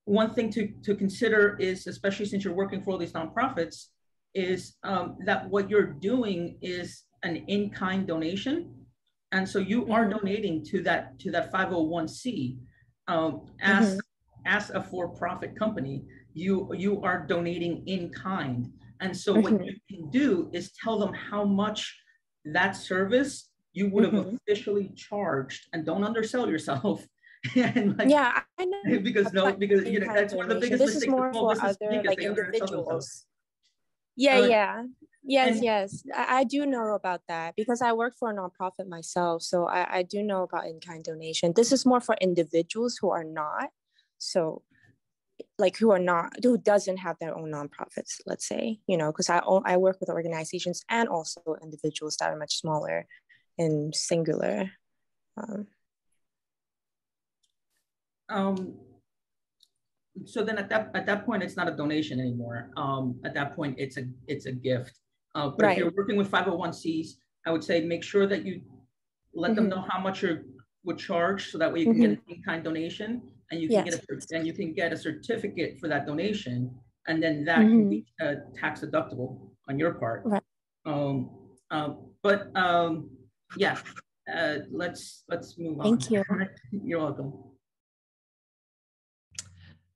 one thing to consider is, especially since you're working for all these nonprofits, is that what you're doing is an in-kind donation. And so you are donating to that 501c. As a for-profit company, you are donating in kind. And so what you can do is tell them how much that service you would have officially charged, and don't undersell yourself. And like, yeah, I know. because you know, that's one of the biggest this mistakes is more small for business other, make, is like, they undersell themselves. individuals. Yes, and, I do know about that, because I work for a nonprofit myself, so I do know about in-kind donation. This is more for individuals who are not, so like who doesn't have their own nonprofits, let's say, you know, because I work with organizations and also individuals that are much smaller and singular. So then at that point, it's not a donation anymore. At that point, it's a gift. But if you're working with 501c's, I would say make sure that you let them know how much you would charge, so that way you can get an in-kind donation, and you can get a certificate for that donation, and then that can be tax deductible on your part. Right. Yeah, let's move on. Thank you. You're welcome.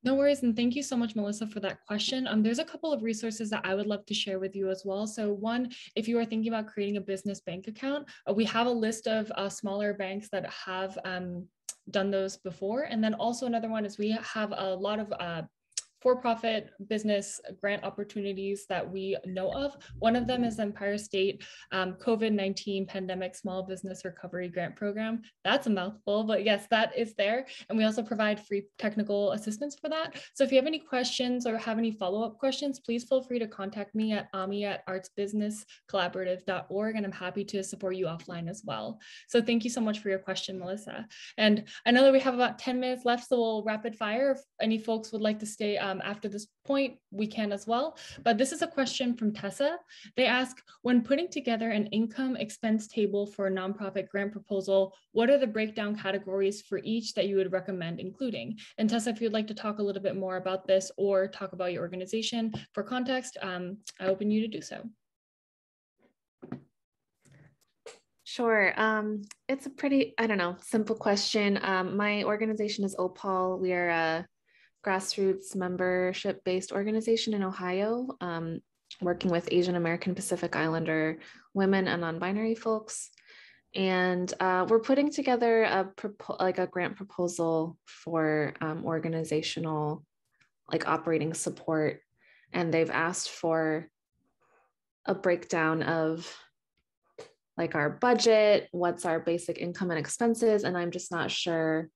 No worries, and thank you so much, Melissa, for that question. There's a couple of resources that I would love to share with you as well. So one, if you are thinking about creating a business bank account, we have a list of smaller banks that have done those before. And then also another one is we have a lot of for-profit business grant opportunities that we know of. One of them is Empire State COVID-19 Pandemic Small Business Recovery Grant Program. That's a mouthful, but yes, that is there. And we also provide free technical assistance for that. So if you have any questions or have any follow-up questions, please feel free to contact me at ami@artsbusinesscollaborative.org, and I'm happy to support you offline as well. So thank you so much for your question, Melissa. And I know that we have about 10 minutes left, so we'll rapid fire. If any folks would like to stay after this point, we can as well. But this is a question from Tessa. They ask, when putting together an income expense table for a nonprofit grant proposal, what are the breakdown categories for each that you would recommend including? And Tessa, if you'd like to talk a little bit more about this or talk about your organization for context, I open you to do so. Sure. It's a pretty, I don't know, simple question. My organization is OPAL. We are a grassroots membership-based organization in Ohio, working with Asian American Pacific Islander women and non-binary folks. And we're putting together a grant proposal for organizational operating support. And they've asked for a breakdown of our budget, what's our basic income and expenses, and I'm just not sure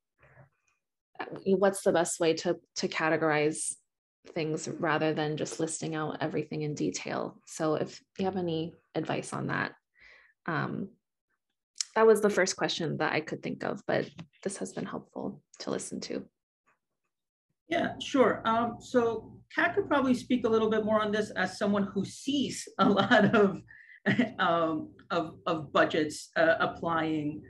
what's the best way to categorize things rather than just listing out everything in detail. So if you have any advice on that, that was the first question that I could think of, but this has been helpful to listen to. Yeah, sure. So Kat could probably speak a little bit more on this as someone who sees a lot of budgets applying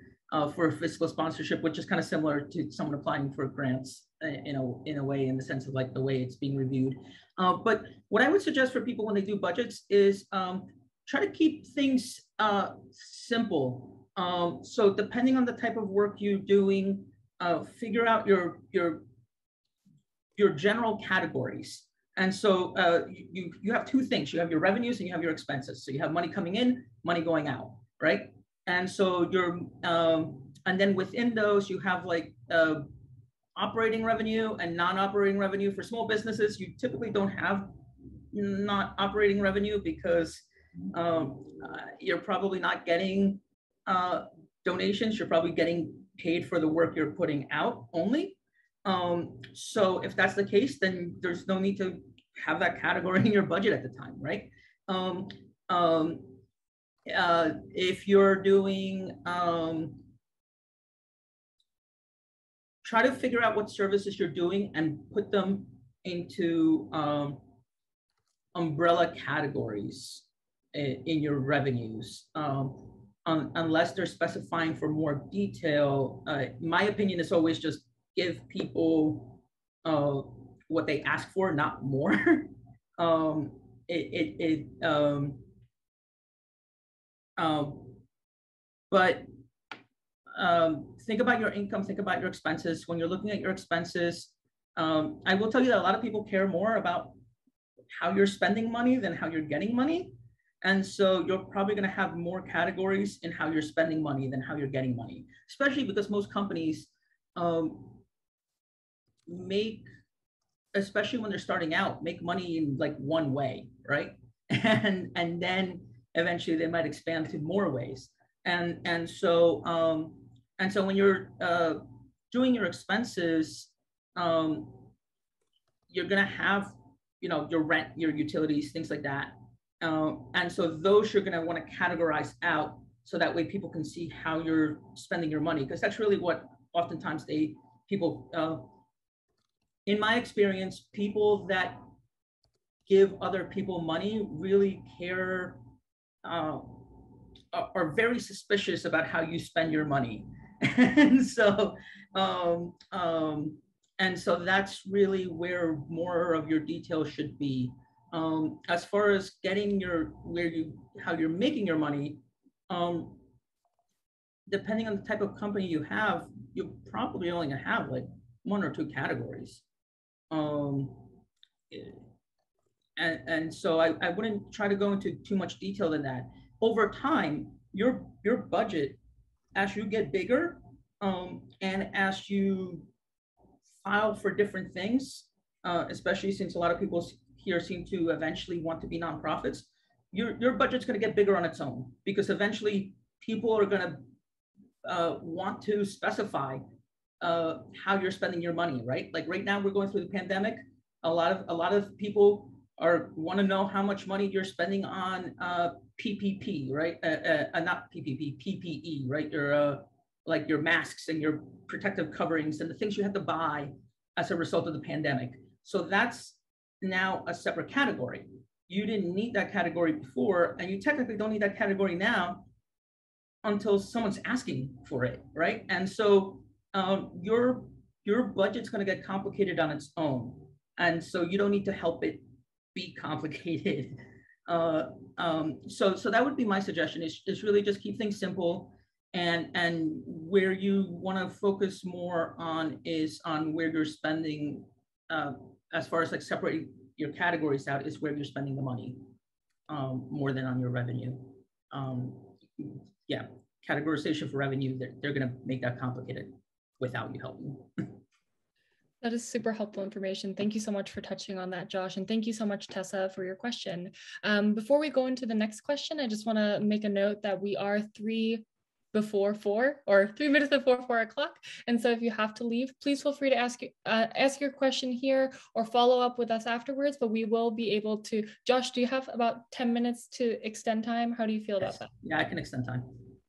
for fiscal sponsorship, which is kind of similar to someone applying for grants in a way, in the sense of the way it's being reviewed. But what I would suggest for people when they do budgets is try to keep things simple. So depending on the type of work you're doing, figure out your general categories. And so you have two things. You have your revenues and you have your expenses. So you have money coming in, money going out, right? And so and then within those, you have operating revenue and non-operating revenue. For small businesses, you typically don't have not operating revenue because you're probably not getting donations. You're probably getting paid for the work you're putting out only. So if that's the case, then there's no need to have that category in your budget at the time, right? If you're doing, try to figure out what services you're doing and put them into umbrella categories in your revenues. Unless they're specifying for more detail, my opinion is always just give people what they ask for, not more. But think about your income, think about your expenses. When you're looking at your expenses, I will tell you that a lot of people care more about how you're spending money than how you're getting money. And so you're probably going to have more categories in how you're spending money than how you're getting money, especially because most companies especially when they're starting out, make money in one way, right? And then eventually they might expand to more ways. And so when you're doing your expenses, you're gonna have your rent, your utilities, things like that. And so those you're gonna want to categorize out so that way people can see how you're spending your money, because that's really what oftentimes people in my experience, people that give other people money really care, are very suspicious about how you spend your money. And so that's really where more of your details should be. As far as getting how you're making your money, depending on the type of company you have, you're probably only gonna have one or two categories. And so I wouldn't try to go into too much detail in that. Over time, your budget, as you get bigger, and as you file for different things, especially since a lot of people here seem to eventually want to be nonprofits, your budget's going to get bigger on its own, because eventually people are going to want to specify how you're spending your money, right? Right now we're going through the pandemic. A lot of people want to know how much money you're spending on PPP, right? Not PPP, PPE, right? Your masks and your protective coverings and the things you have to buy as a result of the pandemic. So that's now a separate category. You didn't need that category before, and you technically don't need that category now until someone's asking for it, right? And so your budget's going to get complicated on its own, and so you don't need to help it be complicated. So that would be my suggestion: is really just keep things simple, and where you want to focus more on is on where you're spending, as far as like separating your categories out, is where you're spending the money, more than on your revenue. Yeah, categorization for revenue, they're going to make that complicated without you helping. That is super helpful information. Thank you so much for touching on that, Josh. And thank you so much, Tessa, for your question. Before we go into the next question, I just want to make a note that we are 3 minutes before 4 o'clock. And so if you have to leave, please feel free to ask your question here or follow up with us afterwards, but we will be able to. Josh, do you have about 10 minutes to extend time? How do you feel about that? Yeah, I can extend time.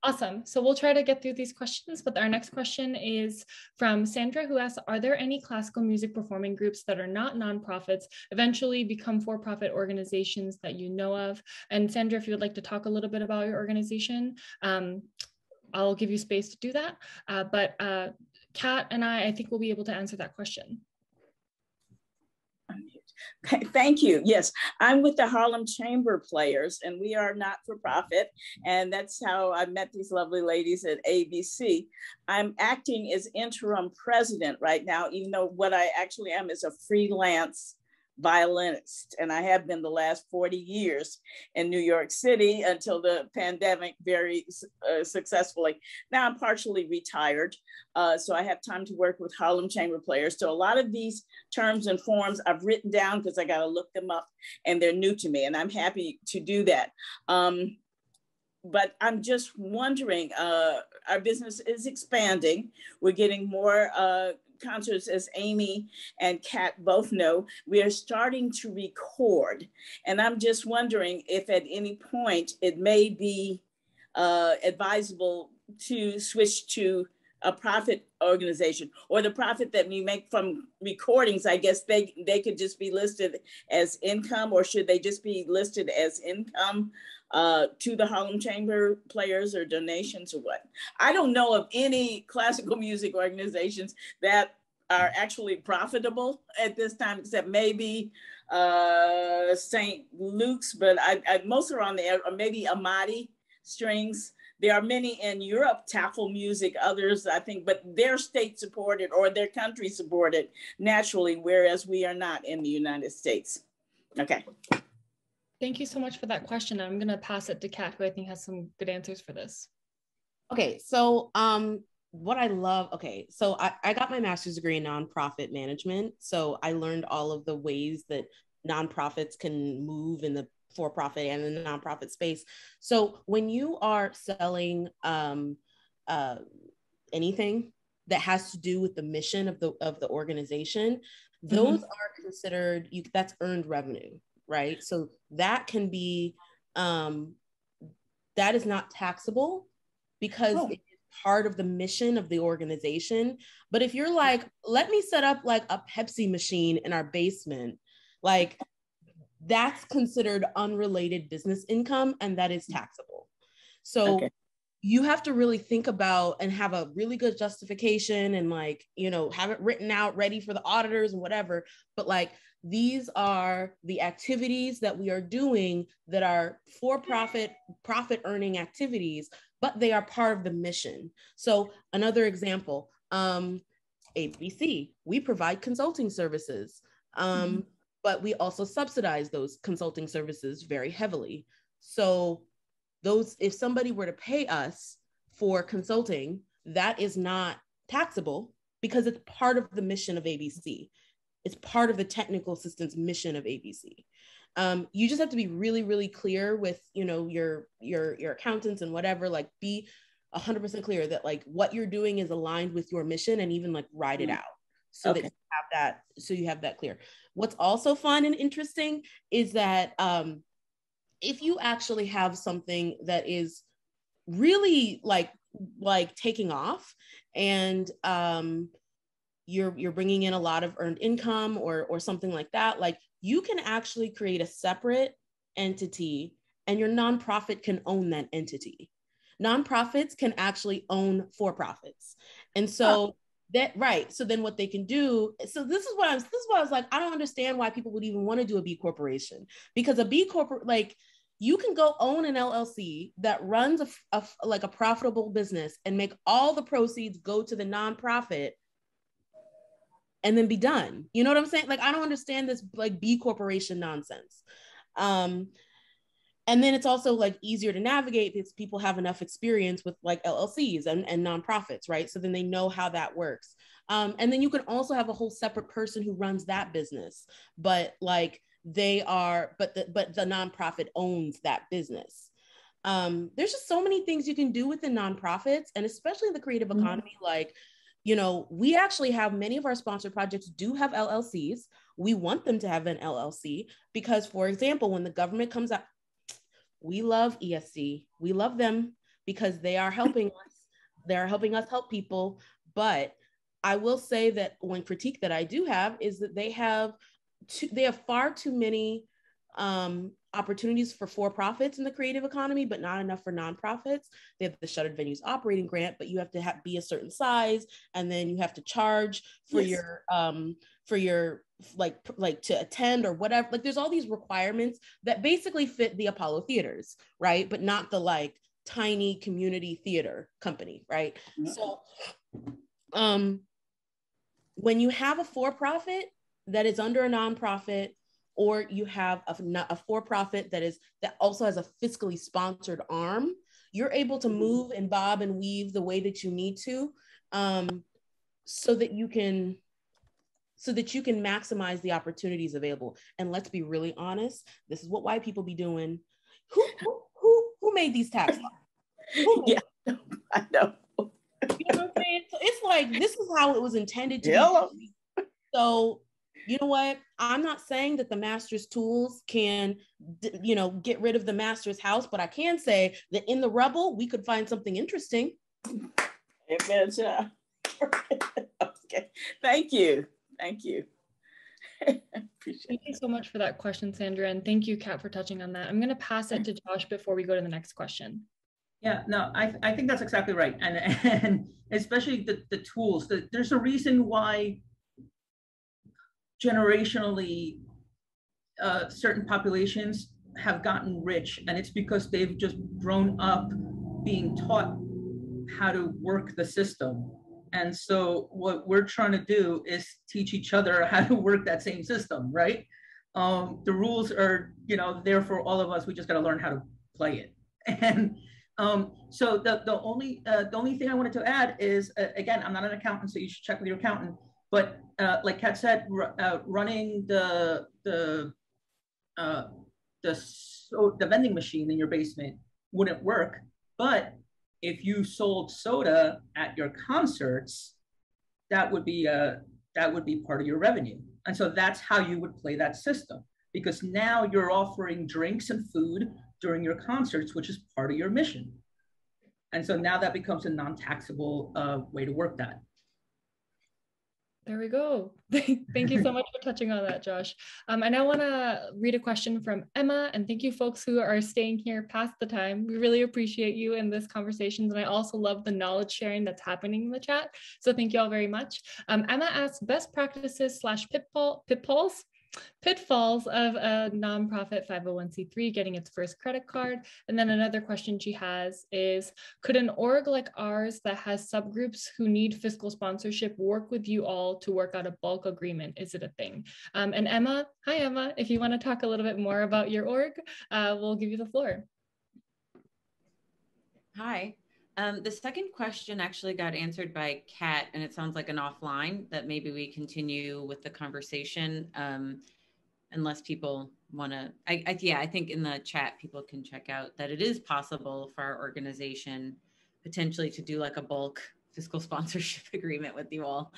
Awesome. So we'll try to get through these questions, but our next question is from Sandra, who asks, are there any classical music performing groups that are not nonprofits, eventually become for-profit organizations that you know of? And Sandra, if you would like to talk a little bit about your organization, I'll give you space to do that. But Kat and I think we'll be able to answer that question. Okay, thank you. Yes, I'm with the Harlem Chamber Players, and we are not for profit. And that's how I met these lovely ladies at ABC. I'm acting as interim president right now, even though what I actually am is a freelance violinist. And I have been the last 40 years in New York City until the pandemic very successfully. Now I'm partially retired. So I have time to work with Harlem Chamber Players. So a lot of these terms and forms I've written down because I got to look them up and they're new to me, and I'm happy to do that. But I'm just wondering, our business is expanding. We're getting more concerts, as Amy and Kat both know. We are starting to record. And I'm just wondering if at any point it may be advisable to switch to a profit organization, or the profit that we make from recordings. I guess they could just be listed as income, or should they just be listed as income to the Harlem Chamber Players, or donations, or what? I don't know of any classical music organizations that are actually profitable at this time, except maybe St. Luke's, but most are on there, or maybe Amati Strings. There are many in Europe, Taffel Music, others, I think, but they're state supported or their country supported naturally, whereas we are not in the United States. Okay. Thank you so much for that question. I'm going to pass it to Kat, who I think has some good answers for this. Okay, so what I love, okay, so I got my master's degree in nonprofit management. So I learned all of the ways that nonprofits can move in the for-profit and in the nonprofit space. So when you are selling anything that has to do with the mission of the organization, those are considered, that's earned revenue, right? So that can be, that is not taxable because it is part of the mission of the organization. But if you're like, let me set up like a Pepsi machine in our basement, like that's considered unrelated business income, and that is taxable. So you have to really think about and have a really good justification and like, you know, have it written out ready for the auditors and whatever. But like, these are the activities that we are doing that are for-profit, profit earning activities, but they are part of the mission. So another example, ABC, we provide consulting services. But we also subsidize those consulting services very heavily. So those, if somebody were to pay us for consulting, that is not taxable because it's part of the mission of ABC. It's part of the technical assistance mission of ABC. You just have to be really, really clear with, you know, your accountants and whatever, like be 100% clear that like what you're doing is aligned with your mission, and even like write it out so that you have that, so you have that clear. What's also fun and interesting is that if you actually have something that is really like taking off, and you're bringing in a lot of earned income or something like that, like you can actually create a separate entity and your nonprofit can own that entity. Nonprofits can actually own for-profits. And so right. So then what they can do, so this is what I was like, I don't understand why people would even want to do a B corporation, because a B corporate, like, you can go own an LLC that runs a profitable business and make all the proceeds go to the nonprofit and then be done. You know what I'm saying? Like, I don't understand this like B corporation nonsense. And then it's also like easier to navigate because people have enough experience with like LLCs and nonprofits, right? So then they know how that works. And then you can also have a whole separate person who runs that business, but like but the nonprofit owns that business. There's just so many things you can do with the nonprofits, and especially in the creative economy. Like, you know, we actually have many of our sponsored projects do have LLCs. We want them to have an LLC because, for example, when the government comes out, we love ESC. We love them because they are helping us. They're helping us help people. But I will say that one critique that I do have is that they have far too many opportunities for for-profits in the creative economy, but not enough for nonprofits. They have the Shuttered Venues Operating Grant, but you have to be a certain size, and then you have to charge for your like to attend or whatever. Like, there's all these requirements that basically fit the Apollo theaters, right? But not the like tiny community theater company, right? Mm-hmm. So when you have a for-profit that is under a nonprofit, or you have a for-profit that also has a fiscally sponsored arm, you're able to move and bob and weave the way that you need to, so that you can maximize the opportunities available. And let's be really honest, this is what white people be doing. Who made these tax laws? Yeah, I know. You know what I'm saying? So it's like, this is how it was intended to be. So, you know what? I'm not saying that the master's tools can, you know, get rid of the master's house, but I can say that in the rubble, we could find something interesting. Amen. Okay. Thank you. Thank you. Thank you so much for that question, Sandra. And thank you, Kat, for touching on that. I'm going to pass it to Josh before we go to the next question. Yeah, no, I think that's exactly right. And especially the tools, there's a reason why generationally certain populations have gotten rich, and it's because they've just grown up being taught how to work the system. And so what we're trying to do is teach each other how to work that same system, right? The rules are, you know, there for all of us. We just got to learn how to play it. And so the only thing I wanted to add is, again, I'm not an accountant, so you should check with your accountant. But like Kat said, running the vending machine in your basement wouldn't work. But if you sold soda at your concerts, that would be part of your revenue. And so that's how you would play that system, because now you're offering drinks and food during your concerts, which is part of your mission. And so now that becomes a non-taxable way to work that. There we go. Thank you so much for touching on that, Josh. And I want to read a question from Emma, and thank you folks who are staying here past the time. We really appreciate you in this conversation. And I also love the knowledge sharing that's happening in the chat. So thank you all very much. Emma asks, best practices / pitfalls of a nonprofit 501c3 getting its first credit card. And then another question she has is, could an org like ours that has subgroups who need fiscal sponsorship work with you all to work out a bulk agreement? Is it a thing? And Emma, hi Emma, if you want to talk a little bit more about your org, we'll give you the floor. Hi. The second question actually got answered by Kat, and it sounds like an offline that maybe we continue with the conversation, unless people want to. I think in the chat people can check out that it is possible for our organization potentially to do like a bulk fiscal sponsorship agreement with you all.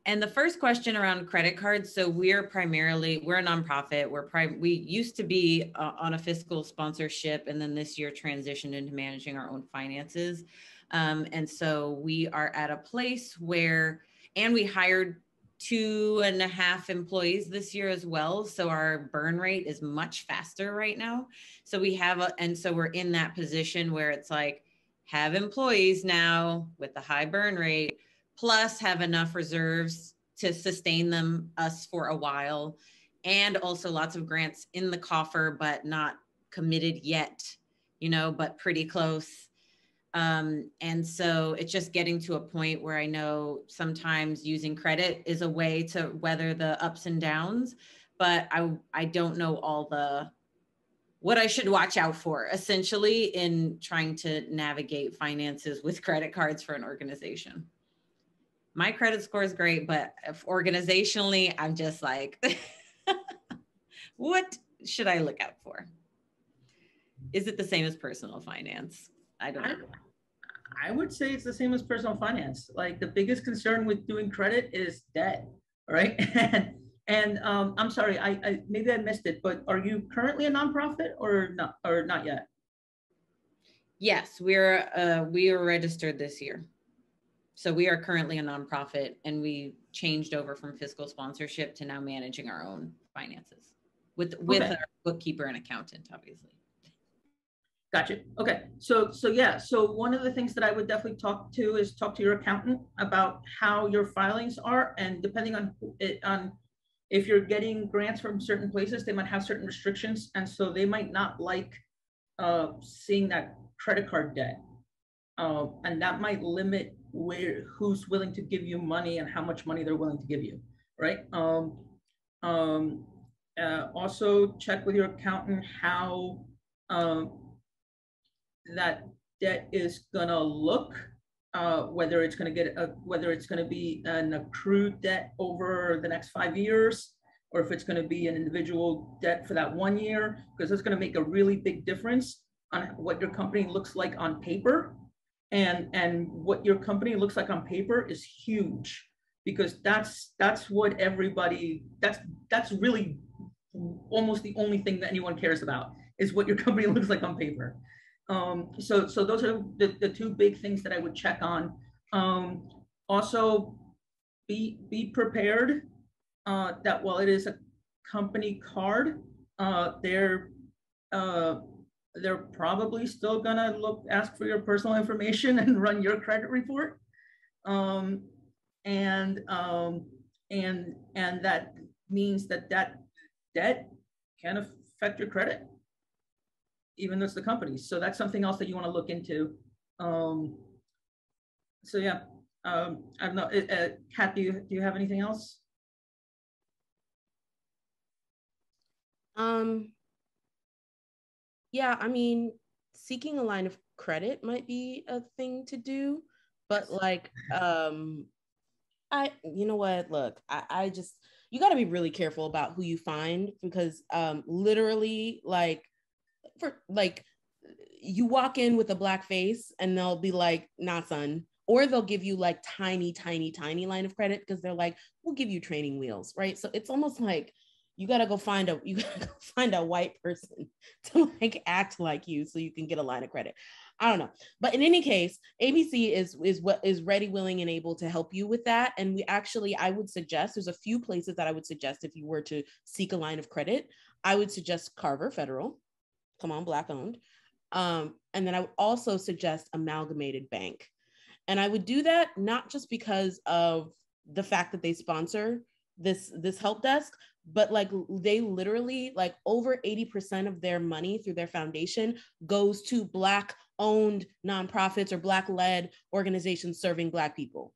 And the first question around credit cards. So we're a nonprofit. We used to be on a fiscal sponsorship, and then this year transitioned into managing our own finances. And so we are at a place where, and we hired 2.5 employees this year as well. So our burn rate is much faster right now. So we have, and so we're in that position where it's like, have employees now with the high burn rate, plus have enough reserves to sustain us for a while. And also lots of grants in the coffer, but not committed yet, but pretty close. And so it's just getting to a point where I know sometimes using credit is a way to weather the ups and downs, but I don't know what I should watch out for essentially in trying to navigate finances with credit cards for an organization. My credit score is great, but if organizationally, I'm just like, what should I look out for? Is it the same as personal finance? I don't know. I would say it's the same as personal finance. Like the biggest concern with doing credit is debt, right? and I'm sorry, I maybe I missed it, but are you currently a nonprofit or not yet? Yes, we are registered this year. So we are currently a nonprofit, and we changed over from fiscal sponsorship to now managing our own finances with our bookkeeper and accountant, obviously. Gotcha. Okay. So yeah. So one of the things that I would definitely talk to your accountant about how your filings are, and depending on if you're getting grants from certain places, they might have certain restrictions, and so they might not like seeing that credit card debt, and that might limit who's willing to give you money and how much money they're willing to give you, right? Also check with your accountant how that debt is gonna look, whether it's gonna be an accrued debt over the next 5 years, or if it's gonna be an individual debt for that 1 year, because it's gonna make a really big difference on what your company looks like on paper. And what your company looks like on paper is huge, because that's what everybody, that's really almost the only thing that anyone cares about, is what your company looks like on paper. So those are the two big things that I would check on. Also, be prepared that while it is a company card, they're probably still gonna ask for your personal information and run your credit report, and that means that debt can affect your credit, even though it's the company. So that's something else that you want to look into. So yeah, I don't know. Kat, do you have anything else? Yeah, I mean, seeking a line of credit might be a thing to do, but like, you know what, look, I just, you got to be really careful about who you find, because literally, you walk in with a black face and they'll be like, nah, son. Or they'll give you like tiny line of credit because they're like, we'll give you training wheels, right? So it's almost like you gotta go find a white person to like act like you so you can get a line of credit. I don't know. But in any case, ABC is ready, willing, and able to help you with that. And I would suggest, there's a few places that I would suggest if you were to seek a line of credit. I would suggest Carver Federal. Come on, Black owned. And then I would also suggest Amalgamated Bank. And I would do that not just because of the fact that they sponsor this help desk, but like they literally, like over 80% of their money through their foundation goes to Black owned nonprofits or Black led organizations serving Black people.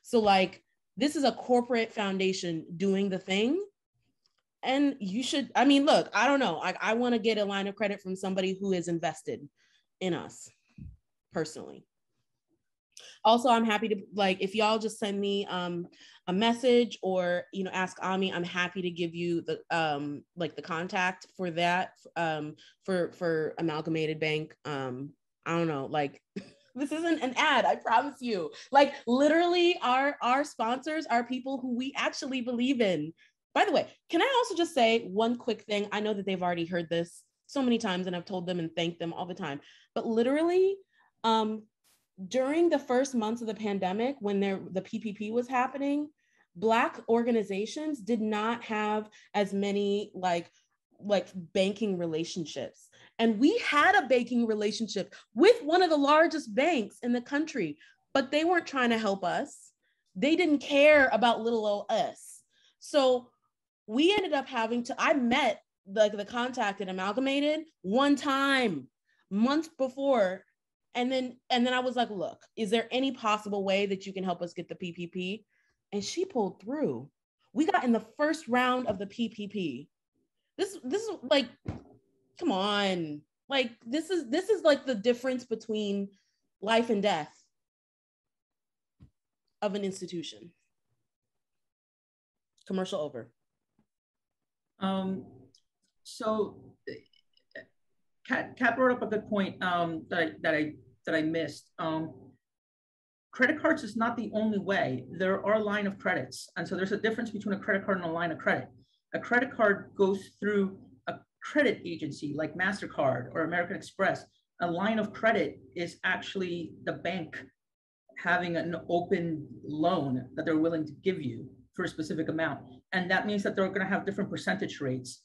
So like, this is a corporate foundation doing the thing. And you should, I mean, look, I don't know. I want to get a line of credit from somebody who is invested in us personally. Also, I'm happy to, like, if y'all just send me a message or, ask Ami, I'm happy to give you the the contact for that, for Amalgamated Bank. I don't know, like, this isn't an ad, I promise you. Like, literally our sponsors are people who we actually believe in. By the way, can I also just say one quick thing? I know that they've already heard this so many times and I've told them and thanked them all the time, but literally, during the first months of the pandemic, when the PPP was happening, Black organizations did not have as many like banking relationships. And we had a banking relationship with one of the largest banks in the country, but they weren't trying to help us. They didn't care about little old us. So we ended up having to, I met the contact at Amalgamated one time, months before. And then I was like, look, is there any possible way that you can help us get the PPP? And she pulled through. We got in the first round of the PPP. This is like, come on. Like, this is like the difference between life and death of an institution. Commercial over. So Kat brought up a good point that I missed. Credit cards is not the only way. There are line of credits. And so there's a difference between a credit card and a line of credit. A credit card goes through a credit agency like MasterCard or American Express. A line of credit is actually the bank having an open loan that they're willing to give you for a specific amount. And that means that they're going to have different percentage rates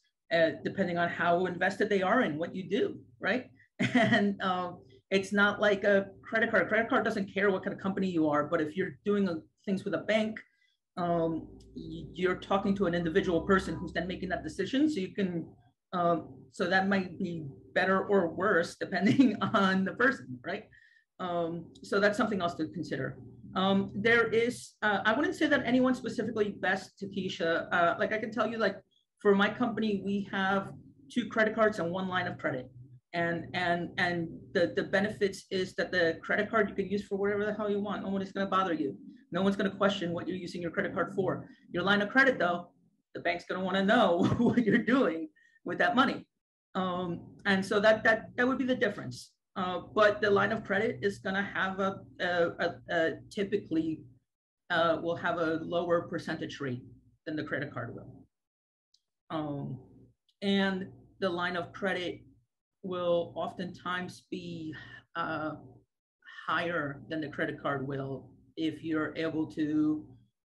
depending on how invested they are in what you do, right? And it's not like a credit card. A credit card doesn't care what kind of company you are, but if you're doing things with a bank, you're talking to an individual person who's then making that decision. So you can, so that might be better or worse depending on the person, right? So that's something else to consider. There is, I wouldn't say that anyone specifically best to Keisha. Like I can tell you, like for my company, we have 2 credit cards and 1 line of credit. And the benefits is that the credit card you can use for whatever the hell you want. No one is going to bother you. No one's going to question what you're using your credit card for. Your line of credit, though, the bank's going to want to know what you're doing with that money. And so that would be the difference. But the line of credit is going to have typically will have a lower percentage rate than the credit card will. And the line of credit will oftentimes be higher than the credit card will if you're able to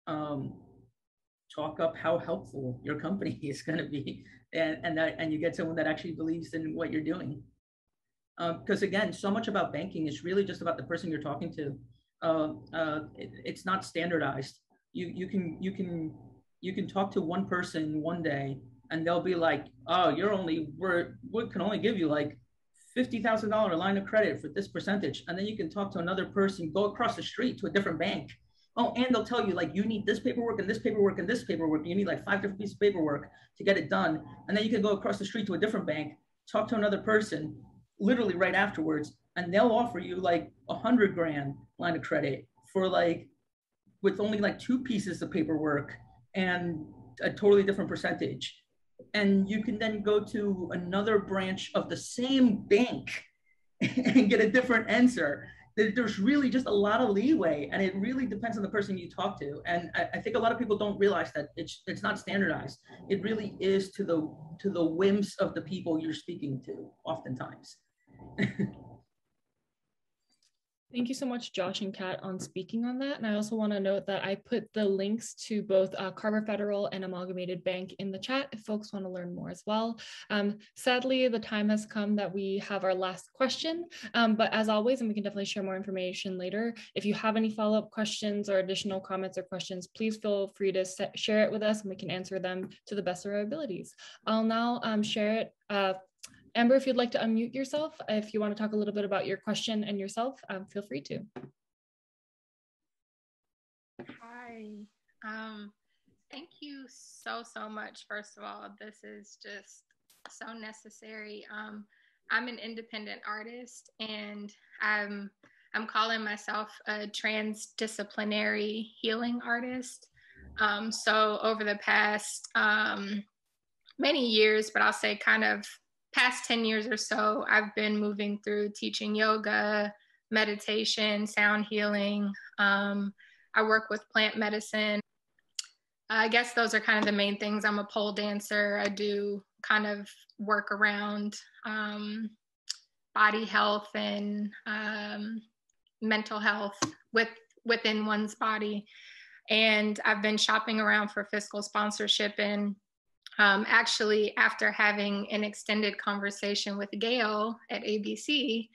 talk up how helpful your company is going to be, and you get someone that actually believes in what you're doing. Because again, so much about banking is really just about the person you're talking to. It's not standardized. You can talk to one person one day, and they'll be like, "Oh, we can only give you like $50,000 line of credit for this percentage," and then you can talk to another person, go across the street to a different bank. Oh, and they'll tell you like you need this paperwork and this paperwork and this paperwork. You need like 5 different pieces of paperwork to get it done, and then you can go across the street to a different bank, talk to another person, literally right afterwards, and they'll offer you like $100,000 line of credit for like with only like 2 pieces of paperwork and a totally different percentage. And you can then go to another branch of the same bank and get a different answer. There's really just a lot of leeway, and it really depends on the person you talk to. And I think a lot of people don't realize that it's not standardized. It really is to the whims of the people you're speaking to, oftentimes. Thank you so much, Josh and Kat, on speaking on that. And I also want to note that I put the links to both Carver Federal and Amalgamated Bank in the chat if folks want to learn more as well. Sadly, the time has come that we have our last question, but as always, and we can definitely share more information later, if you have any follow-up questions or additional comments or questions, please feel free to share it with us and we can answer them to the best of our abilities. I'll now share it. Amber, if you'd like to unmute yourself, if you want to talk a little bit about your question and yourself, feel free to. Hi. Thank you so much. First of all, this is just so necessary. I'm an independent artist, and I'm calling myself a transdisciplinary healing artist. So over the past many years, but I'll say kind of past 10 years or so, I've been moving through teaching yoga, meditation, sound healing. I work with plant medicine. I guess those are kind of the main things. I'm a pole dancer. I do kind of work around body health and mental health within one's body. And I've been shopping around for fiscal sponsorship, and actually, after having an extended conversation with Gail at ABC,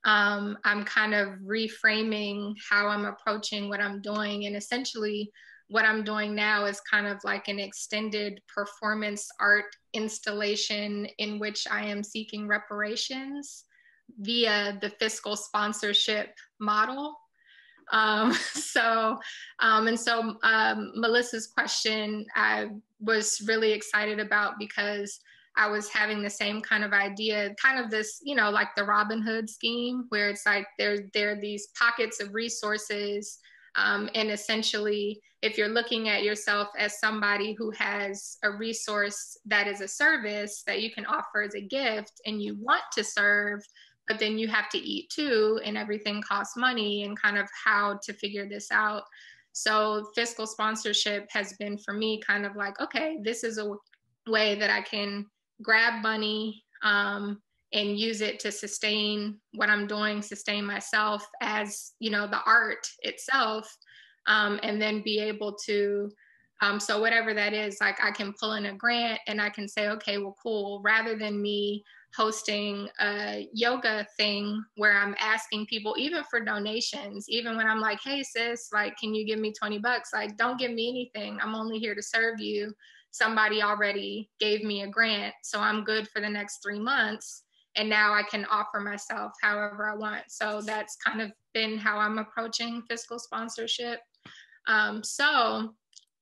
I'm kind of reframing how I'm approaching what I'm doing. And essentially, what I'm doing now is kind of like an extended performance art installation in which I am seeking reparations via the fiscal sponsorship model. Melissa's question, I was really excited about, because I was having the same kind of idea, kind of this, you know, like the Robin Hood scheme, where it's like there are these pockets of resources. And essentially, if you're looking at yourself as somebody who has a resource that is a service that you can offer as a gift and you want to serve, but then you have to eat too, and everything costs money, and kind of how to figure this out. So fiscal sponsorship has been for me kind of like, okay, this is a way that I can grab money and use it to sustain what I'm doing, sustain myself as, you know, the art itself, and then be able to, so whatever that is, like I can pull in a grant and I can say, okay, well, cool, rather than me hosting a yoga thing where I'm asking people, even for donations, even when I'm like, hey sis, like, can you give me $20? Like, don't give me anything. I'm only here to serve you. Somebody already gave me a grant, so I'm good for the next 3 months. And now I can offer myself however I want. So that's kind of been how I'm approaching fiscal sponsorship. So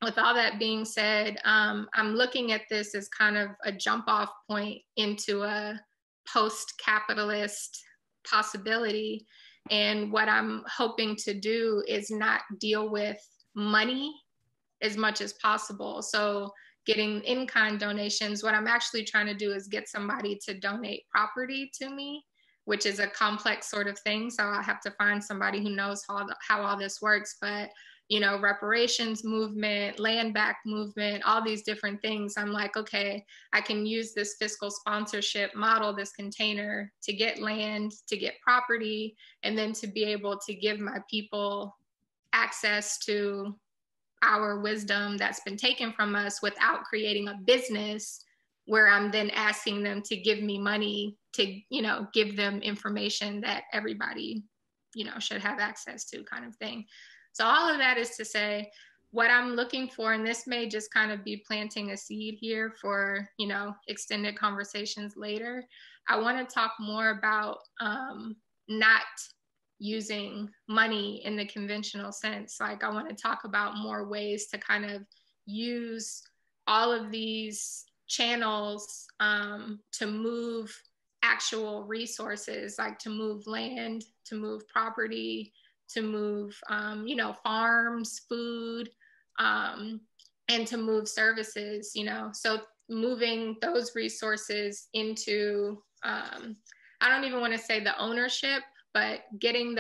with all that being said, I'm looking at this as kind of a jump off point into a post-capitalist possibility. And what I'm hoping to do is not deal with money as much as possible. So getting in-kind donations, what I'm actually trying to do is get somebody to donate property to me, which is a complex sort of thing. So I'll have to find somebody who knows how all this works. But you know, reparations movement, land back movement, all these different things. I'm like, okay, I can use this fiscal sponsorship model, this container, to get land, to get property, and then to be able to give my people access to our wisdom that's been taken from us without creating a business where I'm then asking them to give me money to, you know, give them information that everybody, you know, should have access to, kind of thing. So all of that is to say, what I'm looking for, and this may just kind of be planting a seed here for, you know, extended conversations later. I want to talk more about not using money in the conventional sense. Like I want to talk about more ways to kind of use all of these channels to move actual resources, like to move land, to move property, to move, you know, farms, food, and to move services, you know. So moving those resources into, I don't even want to say the ownership, but getting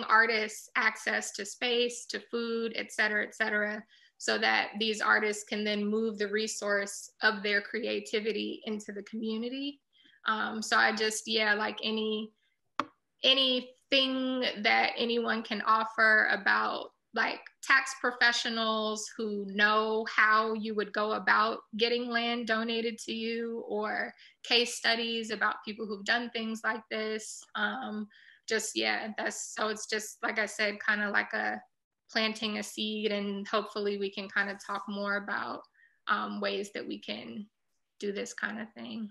artists access to space, to food, et cetera, so that these artists can then move the resource of their creativity into the community. So I just, yeah, like anything that anyone can offer about like tax professionals who know how you would go about getting land donated to you, or case studies about people who've done things like this. Just, yeah, so it's just, like I said, kind of like planting a seed, and hopefully we can kind of talk more about ways that we can do this kind of thing.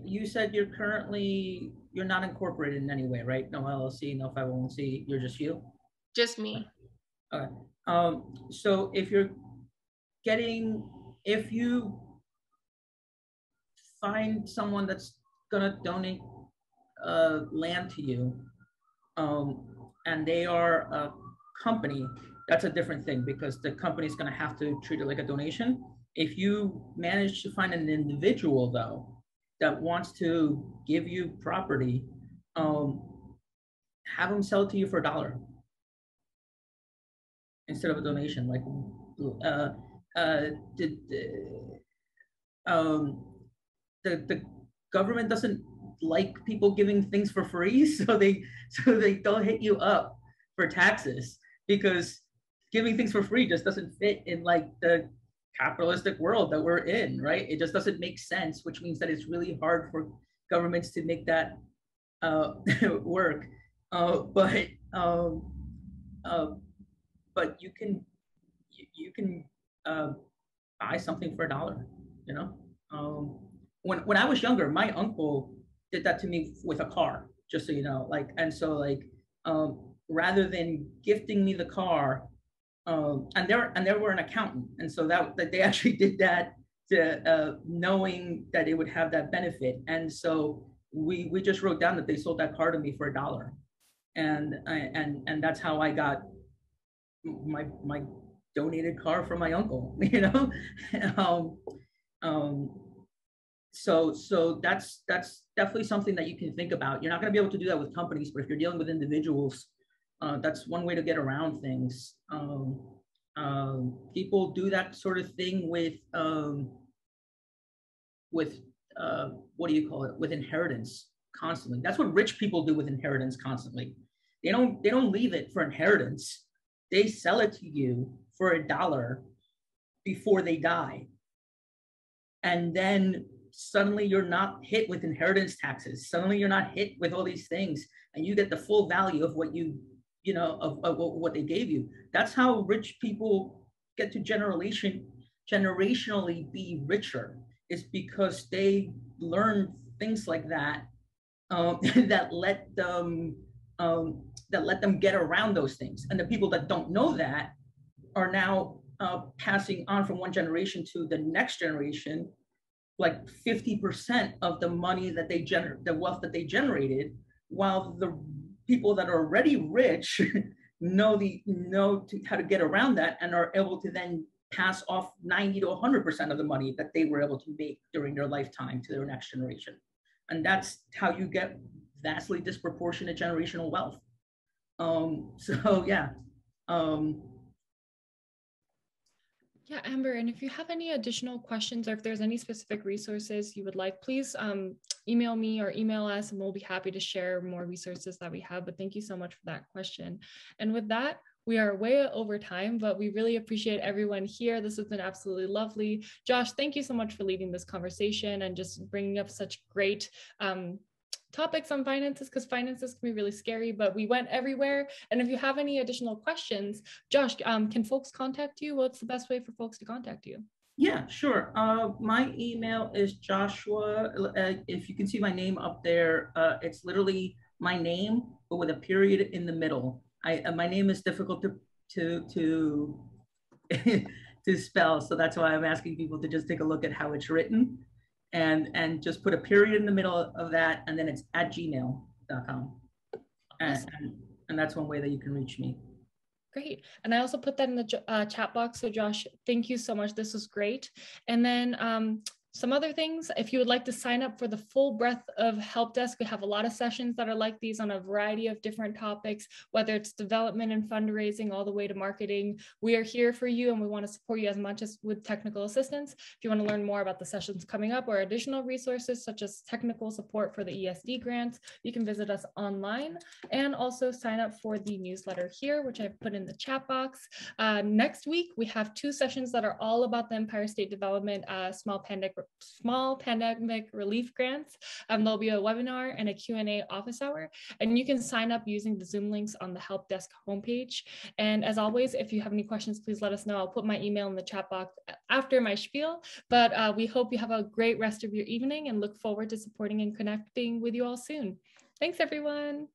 You said you're not incorporated in any way, right? No LLC, no 501c, you're just you? Just me. Okay. So if you find someone that's gonna donate land to you, and they are a company, that's a different thing, because the company's gonna have to treat it like a donation. If you manage to find an individual though, that wants to give you property, have them sell it to you for $1 instead of a donation. Like, the government doesn't like people giving things for free, so they don't hit you up for taxes. because giving things for free just doesn't fit in like the capitalistic world that we're in, right? It just doesn't make sense, which means that it's really hard for governments to make that work. But you can buy something for $1, you know. When I was younger, my uncle did that to me with a car, just so you know. Like, and so like rather than gifting me the car, and they were an accountant, and so that they actually did that to knowing that it would have that benefit, and so we just wrote down that they sold that car to me for $1, and that's how I got my donated car from my uncle, you know. So that's definitely something that you can think about. You're not going to be able to do that with companies, but if you're dealing with individuals, that's one way to get around things. People do that sort of thing with what do you call it? With inheritance constantly. That's what rich people do with inheritance constantly. They don't leave it for inheritance. They sell it to you for $1 before they die. And then suddenly you're not hit with inheritance taxes. Suddenly you're not hit with all these things, and you get the full value of what you know, of what they gave you. That's how rich people get to generationally be richer. It's because they learn things like that that let them get around those things. And the people that don't know that are now passing on from one generation to the next generation, like 50% of the money that they the wealth that they generated, while the people that are already rich know how to get around that and are able to then pass off 90 to 100% of the money that they were able to make during their lifetime to their next generation. And that's how you get vastly disproportionate generational wealth. So yeah. Yeah, Amber, and if you have any additional questions or if there's any specific resources you would like, please email me or email us, and we'll be happy to share more resources that we have. But thank you so much for that question. And with that, we are way over time, but we really appreciate everyone here. This has been absolutely lovely. Josh, thank you so much for leading this conversation and just bringing up such great topics on finances, because finances can be really scary, but we went everywhere. And if you have any additional questions, Josh, can folks contact you? What's the best way for folks to contact you? Yeah, sure. My email is Joshua. If you can see my name up there, it's literally my name, but with a period in the middle. My name is difficult to to spell, so that's why I'm asking people to just take a look at how it's written. And just put a period in the middle of that, and then it's @gmail.com. And that's one way that you can reach me. Great. And I also put that in the chat box. So Josh, thank you so much. This was great. And then some other things, if you would like to sign up for the full breadth of help desk, we have a lot of sessions that are like these on a variety of different topics, whether it's development and fundraising all the way to marketing. We are here for you, and we want to support you as much as with technical assistance. If you want to learn more about the sessions coming up or additional resources such as technical support for the ESD grants, you can visit us online and also sign up for the newsletter here, which I've put in the chat box. Next week, we have 2 sessions that are all about the Empire State Development small pandemic relief grants. There'll be a webinar and a Q&A office hour, and you can sign up using the Zoom links on the help desk homepage. And as always, if you have any questions, please let us know. I'll put my email in the chat box after my spiel, but we hope you have a great rest of your evening and look forward to supporting and connecting with you all soon. Thanks, everyone.